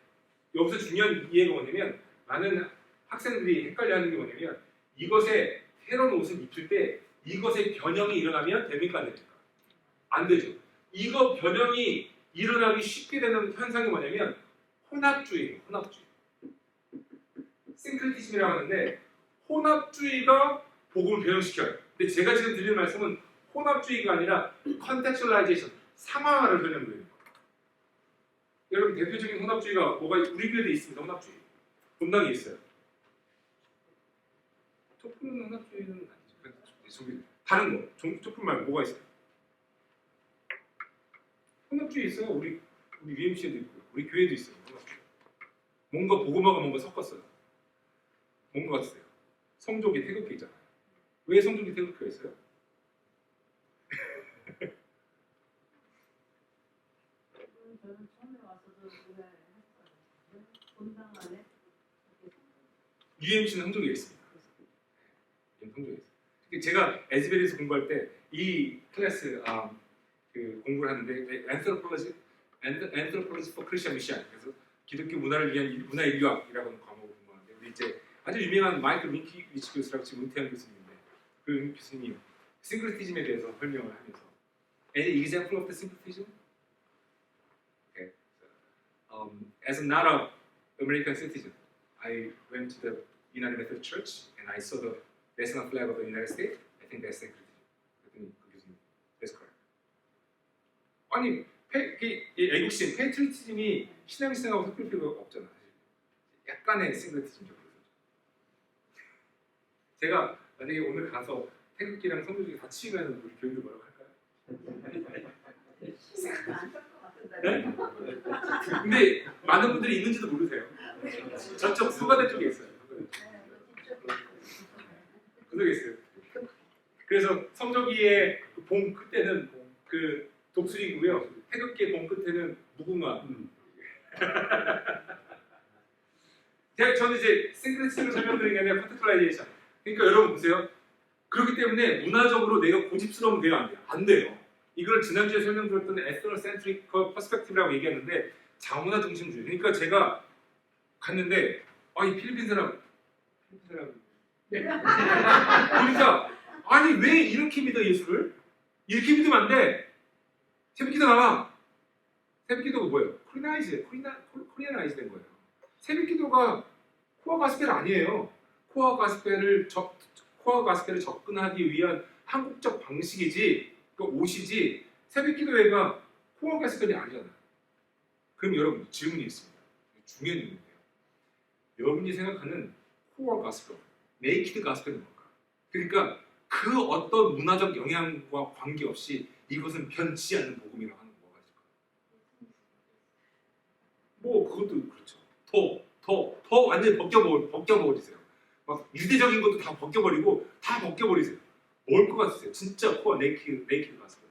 여기서 중요한 이해가 뭐냐면 많은 학생들이 헷갈려하는 게 뭐냐면 이것에 새로운 옷을 입힐 때 이것의 변형이 일어나면 됩니까 안 됩니까? 안 되죠. 이거 변형이 일어나기 쉽게 되는 현상이 뭐냐면 혼합주의예요. 혼합주의. 싱크리티즘이라고 하는데 혼합주의가 복음을 변형시켜요. 근데 제가 지금 드리는 말씀은 혼합주의가 아니라 컨텍츄얼라이제이션, 상황화를 설명드리는 거예요. 여러분 대표적인 혼합주의가 뭐가 우리 교회도 있습니다. 혼합주의. 분당에 있어요. 촛불은 혼합주의는 아니죠. 다른 거, 촛불 말고 뭐가 있어요? 혼합주의 있어요. 우리 UMC에도 있고요. 우리 교회도 있어요. 혼합주의. 뭔가 복음화가 뭔가 섞었어요. 뭔가 같으세요? 성족이 태극기 있잖아요. 왜 성족이 태극기가 있어요? 저는 처음에 와서도 그걸 했어요. 본당 안에 UMC는 성족이 있습니다. 성족이 있어요. 제가 에즈베리에서 공부할 때 이 클래스 그 공부를 하는데 Anthropology for Christian Mission, 그래서 기독교 문화를 위한 문화 인류학이라고 하는 과목을 공부하는데 우리 이제 아주 유명한 마이클 윈키위치 교수라고 지금 은퇴한 교수님인데 그 교수님 싱크리티즘에 대해서 설명을 하면서 Any example of the syncretism? Okay. As not an American citizen, I went to the United Methodist Church and I saw the national flag of the United States. I think that's syncretism. 그랬더니 그 교수님, that's correct. 아니, 애국심, 패트리티즘이 신앙생활하고 섞일 필요가 없잖아. 사실. 약간의 싱크리티즘적으로. 제가 만약에 오늘 가서 태극기랑 성조직이 다 치면 우리 교인들 뭐라고 할까요? 네? 근데 많은 분들이 있는지도 모르세요. 저쪽 서가대 쪽에 있어요. 그쪽에 있어요. 그래서 성조기의 봉 끝에는 그 독수리고요. 태극기의 봉 끝에는 무궁화. 저는 이제 싱크리티즘을 설명드리는 게 아니라 컨텍츄얼라이제이션. 그러니까 여러분 보세요. 그렇기 때문에 문화적으로 내가 고집스러우면 돼요, 안 돼요? 안 돼요. 이걸 지난주에 설명드렸던 에스트로센트릭 퍼스펙티브라고 얘기했는데 자문화 중심주의. 그러니까 제가 갔는데 이 필리핀 사람 네. 그러니까 아니 왜 이렇게 믿어 예수를? 이렇게 믿으면 안 돼. 새벽기도 나와. 새벽기도가 뭐예요? 코리아나이즈 된 거예요. 새벽기도가 코어 가스펠 아니에요. 코어 가스펠을 접근하기 위한 한국적 방식이지, 그 옷이지. 새벽기도회가 코어 가스펠이 아니잖아요. 그럼 여러분 질문이 있습니다. 중요한 질문인데요. 여러분이 생각하는 코어 가스펠, 네이키드 가스펠은 뭘까? 그러니까 그 어떤 문화적 영향과 관계없이 이것은 변치 않는 복음이라고 하는 뭐가 있을까요? 뭐 그것도 그렇죠. 더 완전히 벗겨버리세요. 막 유대적인 것도 다 벗겨버리세요. 뭘 것 같으세요? 진짜 코어 네이키드 가스펠.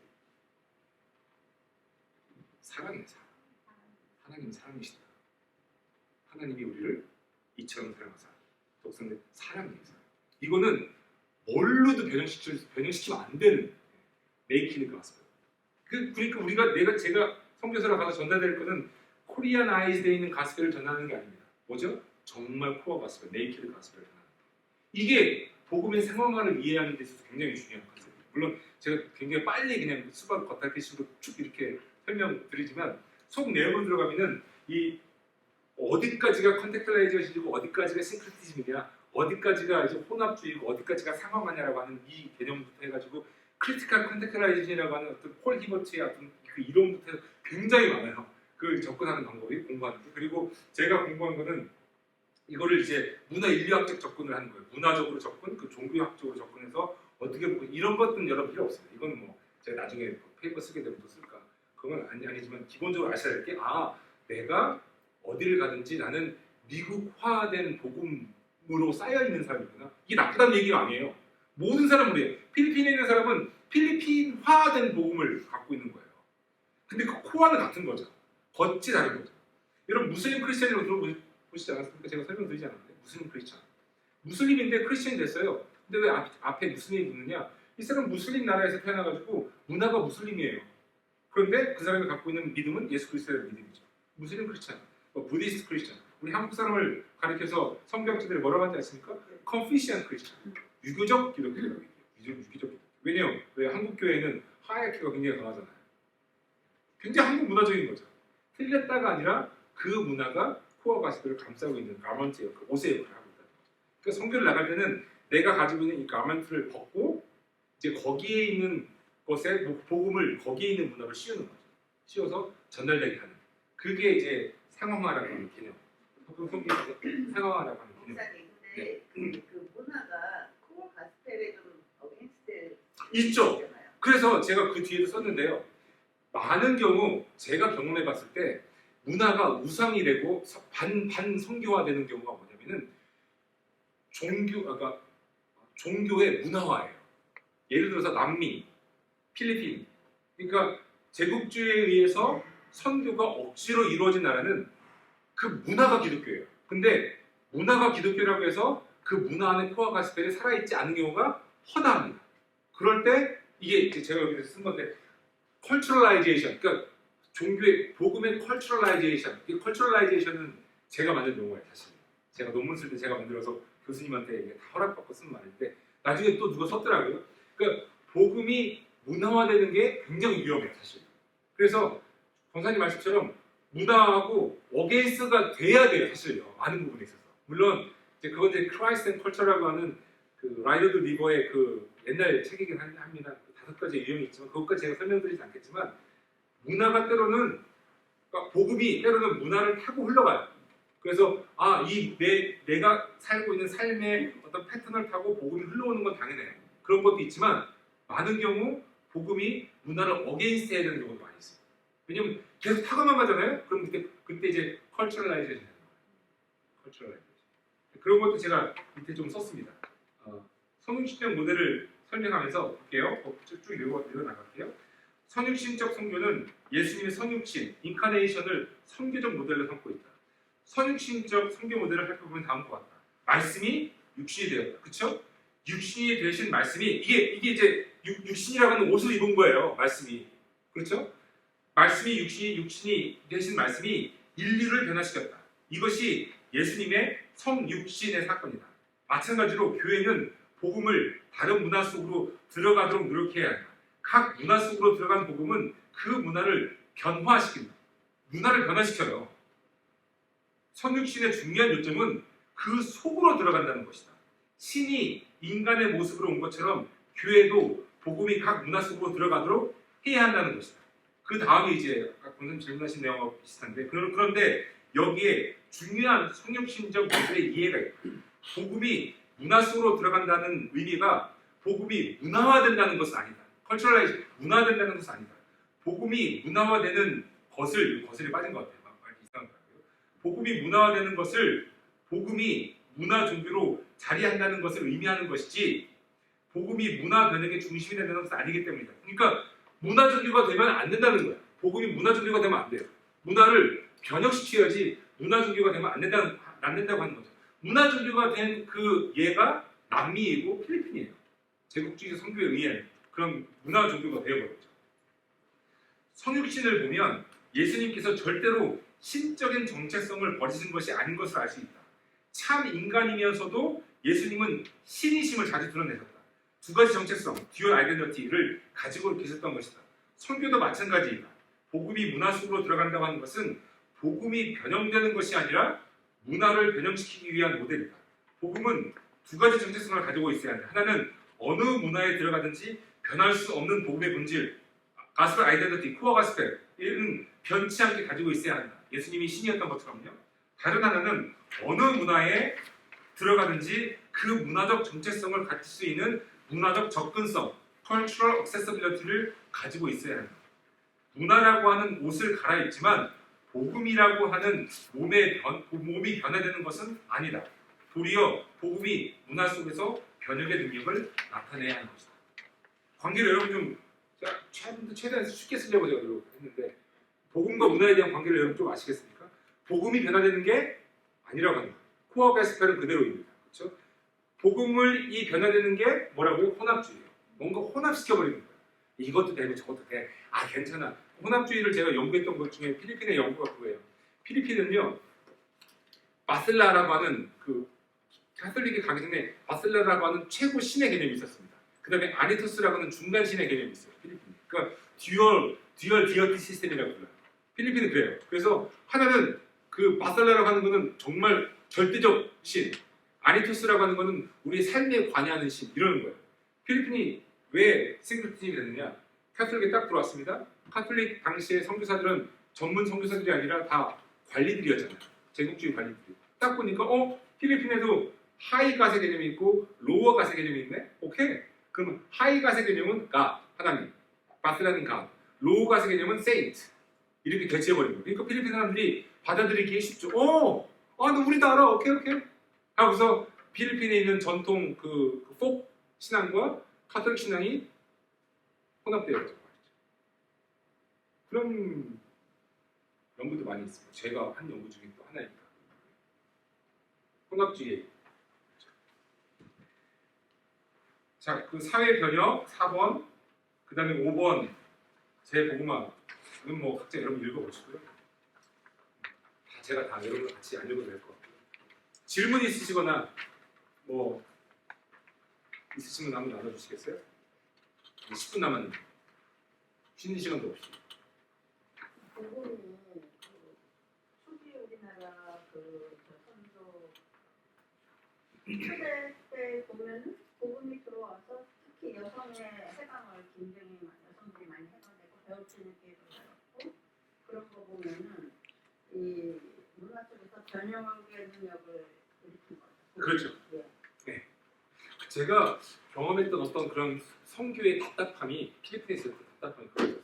사랑이에요, 사랑. 하나님은 사랑이시다. 하나님이 우리를 이처럼 사랑하사. 독성된 사랑이에요, 사랑. 이거는 뭘로도 변형시키면 안 되는 네이키드 가스펠. 그러니까 제가 선교사로 가서 전달될 거는 코리아나이즈 되어 있는 가스펠을 전하는 게 아닙니다. 뭐죠? 정말 코어 가스펠, 네이키드 가스펠을 전하는 거예요. 이게 복음의 상황화를 이해하는 데 있어서 굉장히 중요한 컨셉이에요. 물론 제가 굉장히 빨리 그냥 수박 겉핥기식으로 쭉 이렇게 설명드리지만 속 내용으로 들어가면은 이 어디까지가 컨텍츄얼라이제이션이고 어디까지가 싱크리티즘이냐, 어디까지가 이제 혼합주의고 어디까지가 상황화냐라고 하는 이 개념부터 해가지고 크리티컬 컨텍츄얼라이제이션이라고 하는 어떤 폴 히버트의 어떤 그 이론부터 해서 굉장히 많아요. 그 접근하는 방법이 공부하는 게. 그리고 제가 공부한 거는 이거를 이제 문화 인류학적 접근을 하는 거예요. 문화적으로 접근, 그 종교학적으로 접근해서 어떻게 보고 이런 것들은 여러분 필요 없어요. 이건 뭐 제가 나중에 페이퍼 쓰게 되면 또 쓸까? 그건 아니지만 기본적으로 아셔야 될 게 내가 어디를 가든지 나는 미국화된 복음으로 쌓여 있는 사람이구나. 이게 나쁘다는 얘기가 아니에요. 모든 사람은 그래요. 필리핀에 있는 사람은 필리핀화된 복음을 갖고 있는 거예요. 근데 그 코어는 같은 거죠. 겉이 다른 거죠. 여러분 무슬림 크리스천이라고 들어보시지 않았습니까? 제가 설명드리지 않았는데 무슬림 크리스천. 무슬림인데 크리스천이 됐어요. 근데 왜 앞에 무슬림이 붙느냐? 이 사람은 무슬림 나라에서 태어나가지고 문화가 무슬림이에요. 그런데 그 사람이 갖고 있는 믿음은 예수 그리스도의 믿음이죠. 무슬림 크리스천, 부디스트 크리스천. 우리 한국 사람을 가리켜서 성경학자들이 뭐라고 하지 않습니까? 컨피시안 크리스천. 유교적 기독교라고 얘기해요. 유교적 기독교. 왜냐면 왜 한국 교회는 하이라키가 굉장히 강하잖아요. 굉장히 한국 문화적인 거죠. 틀렸다가 아니라 그 문화가 코어 가시들을 감싸고 있는 가먼트 역할, 옷의 역할을 하고 있다는 거죠. 그러니까 선교를 나갈 때는 내가 가지고 있는 이 가먼트를 벗고 이제 거기에 있는 것에 복음을 거기에 있는 문화로 씌우는 거죠. 씌워서 전달되게 하는. 그게 이제 상황화라고 하는 개념. 성경에서 상황화라고 하는 개념. 목사님, 근데 그 문화가 코어 가스펠에 좀 어게인스트 있죠. 그래서 제가 그 뒤에도 썼는데요. 많은 경우 제가 경험해 봤을 때 문화가 우상이 되고 반 성교화되는 경우가 뭐냐면은 종교의 문화화예요. 예를 들어서 남미, 필리핀. 그러니까 제국주의에 의해서 선교가 억지로 이루어진 나라는 그 문화가 기독교예요. 근데 문화가 기독교라고 해서 그 문화 안에 코어 가스펠이 살아있지 않은 경우가 허다합니다. 그럴 때 이게 이제 제가 여기서 쓴 건데 컬처럴라이제이션, 그러니까 종교의 복음의 컬처럴라이제이션. 이 컬처럴라이제이션은 제가 만든 용어예요, 사실. 제가 논문 쓸 때 제가 만들어서 교수님한테 이게 다 허락받고 쓴 말인데 나중에 또 누가 썼더라고요. 그러니까 복음이 문화화되는 게 굉장히 위험해요, 사실. 그래서 권사님 말씀처럼 문화하고 어게인스트가 돼야 돼요, 사실요. 많은 부분에 있어서. 물론 이제 그건 이제 크라이스트 앤 컬처라고 하는 그 라이더 드 리버의 그 옛날 책이긴 합니다. 5가지 유형이 있지만 그것까지 제가 설명드리지 않겠지만 문화가 때로는 그러니까 복음이 때로는 문화를 타고 흘러가요. 그래서 내가 살고 있는 삶의 어떤 패턴을 타고 복음이 흘러오는 건 당연해요. 그런 것도 있지만 많은 경우 복음이 문화를 어게인스트 해야 되는 경우도 많이 있어요. 왜냐면 계속 타고만 가잖아요. 그럼 그때 이제 컬처럴라이제이션 되는 거예요. 컬처럴라이제이션. 그런 것도 제가 밑에 좀 썼습니다. 성육신적 모델을 설명하면서 볼게요. 쭉 읽어 나갈게요. 선육신적 선교는 예수님의 선육신, 인카네이션을 선교적 모델로 삼고 있다. 선육신적 선교 모델을 살펴보면 다음과 같다. 말씀이 육신이 되었다. 그렇죠? 육신이 되신 말씀이 이게 이제 육신이라고 하는 옷을 입은 거예요. 말씀이. 그렇죠? 말씀이 육신이 되신 말씀이 인류를 변화시켰다. 이것이 예수님의 성육신의 사건이다. 마찬가지로 교회는 복음을 다른 문화 속으로 들어가도록 노력해야 한다. 각 문화 속으로 들어간 복음은 그 문화를 변화시킨다. 문화를 변화시켜요. 성육신의 중요한 요점은 그 속으로 들어간다는 것이다. 신이 인간의 모습으로 온 것처럼 교회도 복음이 각 문화 속으로 들어가도록 해야 한다는 것이다. 그 다음에 이제 아까 권사님 질문하신 내용과 비슷한데 그런데 여기에 중요한 성육신적 모델의 이해가 있다. 복음이 문화 속으로 들어간다는 의미가 복음이 문화화된다는 것은 아니다. 컬처럴라이즈 문화화된다는 것은 아니다. 복음이 문화화되는 것을 거슬이 빠진 것 같아요. 말이 이상하더라고요. 복음이 문화화되는 것을 복음이 문화 종교로 자리한다는 것을 의미하는 것이지 복음이 문화 변혁의 중심이 된다는 것은 아니기 때문이다. 그러니까 문화 종교가 되면 안 된다는 거야. 복음이 문화 종교가 되면 안 돼요. 문화를 변혁시켜야지 문화 종교가 되면 안 된다고 하는 거죠. 문화 종교가 된 그 예가 남미이고 필리핀이에요. 제국주의 선교에 의한 그런 문화 종교가 되어버렸죠. 성육신을 보면 예수님께서 절대로 신적인 정체성을 버리신 것이 아닌 것을 알 수 있다. 참 인간이면서도 예수님은 신이심을 자주 드러내셨다. 두 가지 정체성, 듀얼 아이덴티티를 가지고 계셨던 것이다. 선교도 마찬가지이다. 복음이 문화 속으로 들어간다고 하는 것은 복음이 변형되는 것이 아니라 문화를 변형시키기 위한 모델이다. 복음은 두 가지 정체성을 가지고 있어야 한다. 하나는 어느 문화에 들어가든지 변할 수 없는 복음의 본질, 가스펠 아이덴티티, 코어 가스펠은 변치 않게 가지고 있어야 한다. 예수님이 신이었던 것처럼요. 다른 하나는 어느 문화에 들어가든지 그 문화적 정체성을 갖출 수 있는 문화적 접근성, cultural accessibility를 가지고 있어야 한다. 문화라고 하는 옷을 갈아입지만 복음이라고 하는 몸이 변화되는 것은 아니다. 도리어 복음이 문화 속에서 변혁의 능력을 나타내야 하는 것이다. 관계를 여러분 좀 최대한 쉽게 쓰려고 제가 노력했는데 복음과 문화에 대한 관계를 여러분 좀 아시겠습니까? 복음이 변화되는 게 아니라고 합니다. 코어 가스펠은 그대로입니다. 그렇죠? 복음을 이 변화되는 게 뭐라고요? 혼합주의예요. 뭔가 혼합시켜버리는 거예요. 이것도 되고 저것도 돼. 아 괜찮아. 혼합주의를 제가 연구했던 것 중에 필리핀의 연구가 그거예요. 필리핀은요 바셀라라고 하는 그 카톨릭에 가기 전에 바셀라라고 하는 최고 신의 개념이 있었습니다. 그 다음에 아니토스라고 하는 중간 신의 개념이 있어요. 필리핀. 그러니까 듀얼 디어티 시스템이라고 불러요. 필리핀은 그래요. 그래서 하나는 그 바셀라라고 하는 거는 정말 절대적 신, 아니토스라고 하는 거는 우리의 삶에 관여하는 신 이러는 거예요. 필리핀이 왜 싱글팀이 됐느냐? 카톨릭에 딱 들어왔습니다. 카톨릭 당시의 선교사들은 전문 선교사들이 아니라 다 관리들이었잖아요. 제국주의 관리들이. 딱 보니까 필리핀에도 하이 가세 개념이 있고 로어 가세 개념이 있네? 오케이. 그러면 하이 가세 개념은 가, 하나님. 바스라는 가. 로우 가세 개념은 세인트. 이렇게 대체해버린 거예요. 그러니까 필리핀 사람들이 받아들이기 쉽죠. 너 우리 다 알아. 오케이. 하고서 필리핀에 있는 전통 폭 신앙과 카톨릭 신앙이 혼합되어 있죠. 그런 연구도 많이 있습니다. 제가 한 연구 중에 또 하나입니다. 혼합주의. 자, 그 사회 변혁 4번, 그 다음에 5번 재복음화는 뭐 각자 여러분 읽어보시고요. 제가 다 여러분 같이 안 읽어도 될 것 같고요. 질문 있으시거나 뭐 있으시면 한번 나눠주시겠어요? 10분 남았는데 쉬는 시간도 없이. 복음이 초기 우리나라 선조 초대 때 보면은 복음이 들어와서 특히 여성의 해방을 굉장히 여성들이 많이 해방되고 배우치는 기회도 많았고 그런 거 보면은 이 문화 속에서 변형의 능력을 일으킨 거죠. 그렇죠. 예. 네. 제가 경험했던 어떤 그런 선교의 답답함이 필리핀에서 답답함이 그거였어요.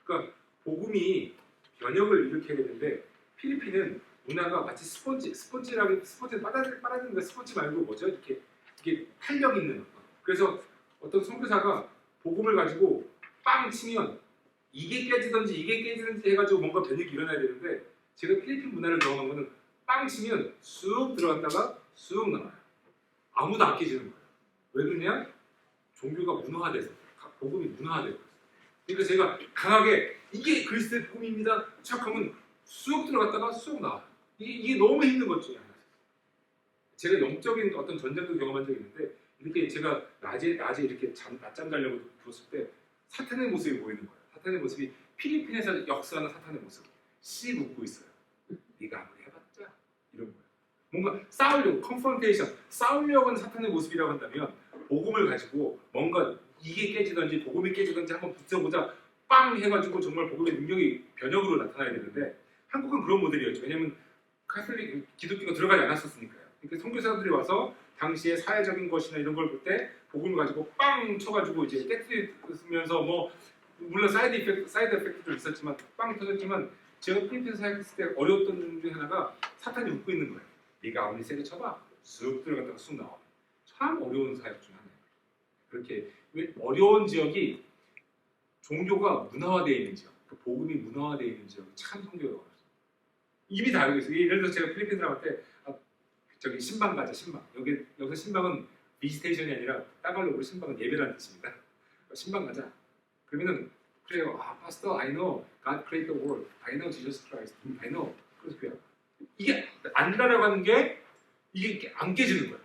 그러니까 복음이 변혁을 일으켜야 되는데 필리핀은 문화가 마치 스펀지는 빨아들이는 거 스펀지 말고 뭐죠? 이게 탄력 있는 그래서 어떤 선교사가 복음을 가지고 빵 치면 이게 깨지든지 해가지고 뭔가 변혁이 일어나야 되는데 제가 필리핀 문화를 경험한 거는 빵 치면 쑥 들어갔다가 쑥 나와요. 아무도 안 깨지는 거예요. 왜 그러냐? 종교가 문화화돼서 복음이 문화화되고 있어요. 그러니까 제가 강하게 이게 그리스도의 복음입니다 착 하면 쑥 들어갔다가 쑥 나와요. 이게 너무 힘든 것 중에 하나예요. 제가 영적인 어떤 전쟁도 경험한 적이 있는데 이렇게 제가 낮에 이렇게 낮잠 자려고 누웠을 때 사탄의 모습이 보이는 거예요. 사탄의 모습이 필리핀에서 역사하는 사탄의 모습. 씩 웃고 있어요. 네가 아무리 해봤자 이런 거예요. 뭔가 싸우려고 컨프런테이션 싸우려고 하는 사탄의 모습이라고 한다면 복음을 가지고 뭔가 이게 깨지든지 복음이 깨지든지 한번 붙여보자 빵 해가지고 정말 복음의 능력이 변혁으로 나타나야 되는데 한국은 그런 모델이었죠. 왜냐하면 카톨릭 기독교가 들어가지 않았었으니까요. 그러니까 선교사들이 와서 당시의 사회적인 것이나 이런 걸 볼 때 복음을 가지고 빵 쳐가지고 이제 깨뜨리면서 뭐 물론 사이드 에펙트도 있었지만 빵 터졌지만 제가 필리핀 사역했을 때 어려웠던 중에 하나가 사탄이 웃고 있는 거예요. 네가 아무리 세게 쳐봐 쑥 들어갔다가 쑥 나와. 참 어려운 사역 중 하나예요. 그렇게 어려운 지역이 종교가 문화화되어 있는 지역, 그 복음이 문화화되어 있는 지역이 참 선교가 어렵습니다. 이미 다 알고 있어요. 예를 들어서 제가 필리핀 사람한테 저기 신방 가자 신방. 여기서 신방은 비지테이션이 아니라 따갈로그로 신방은 예배라는 뜻입니다. 신방 가자. 그러면은 그래요. 파스터, I know God created the world. I know Jesus Christ. I know. 그래서 그래요. 이게 안다라고 하는 게 이게 안 깨지는 거예요.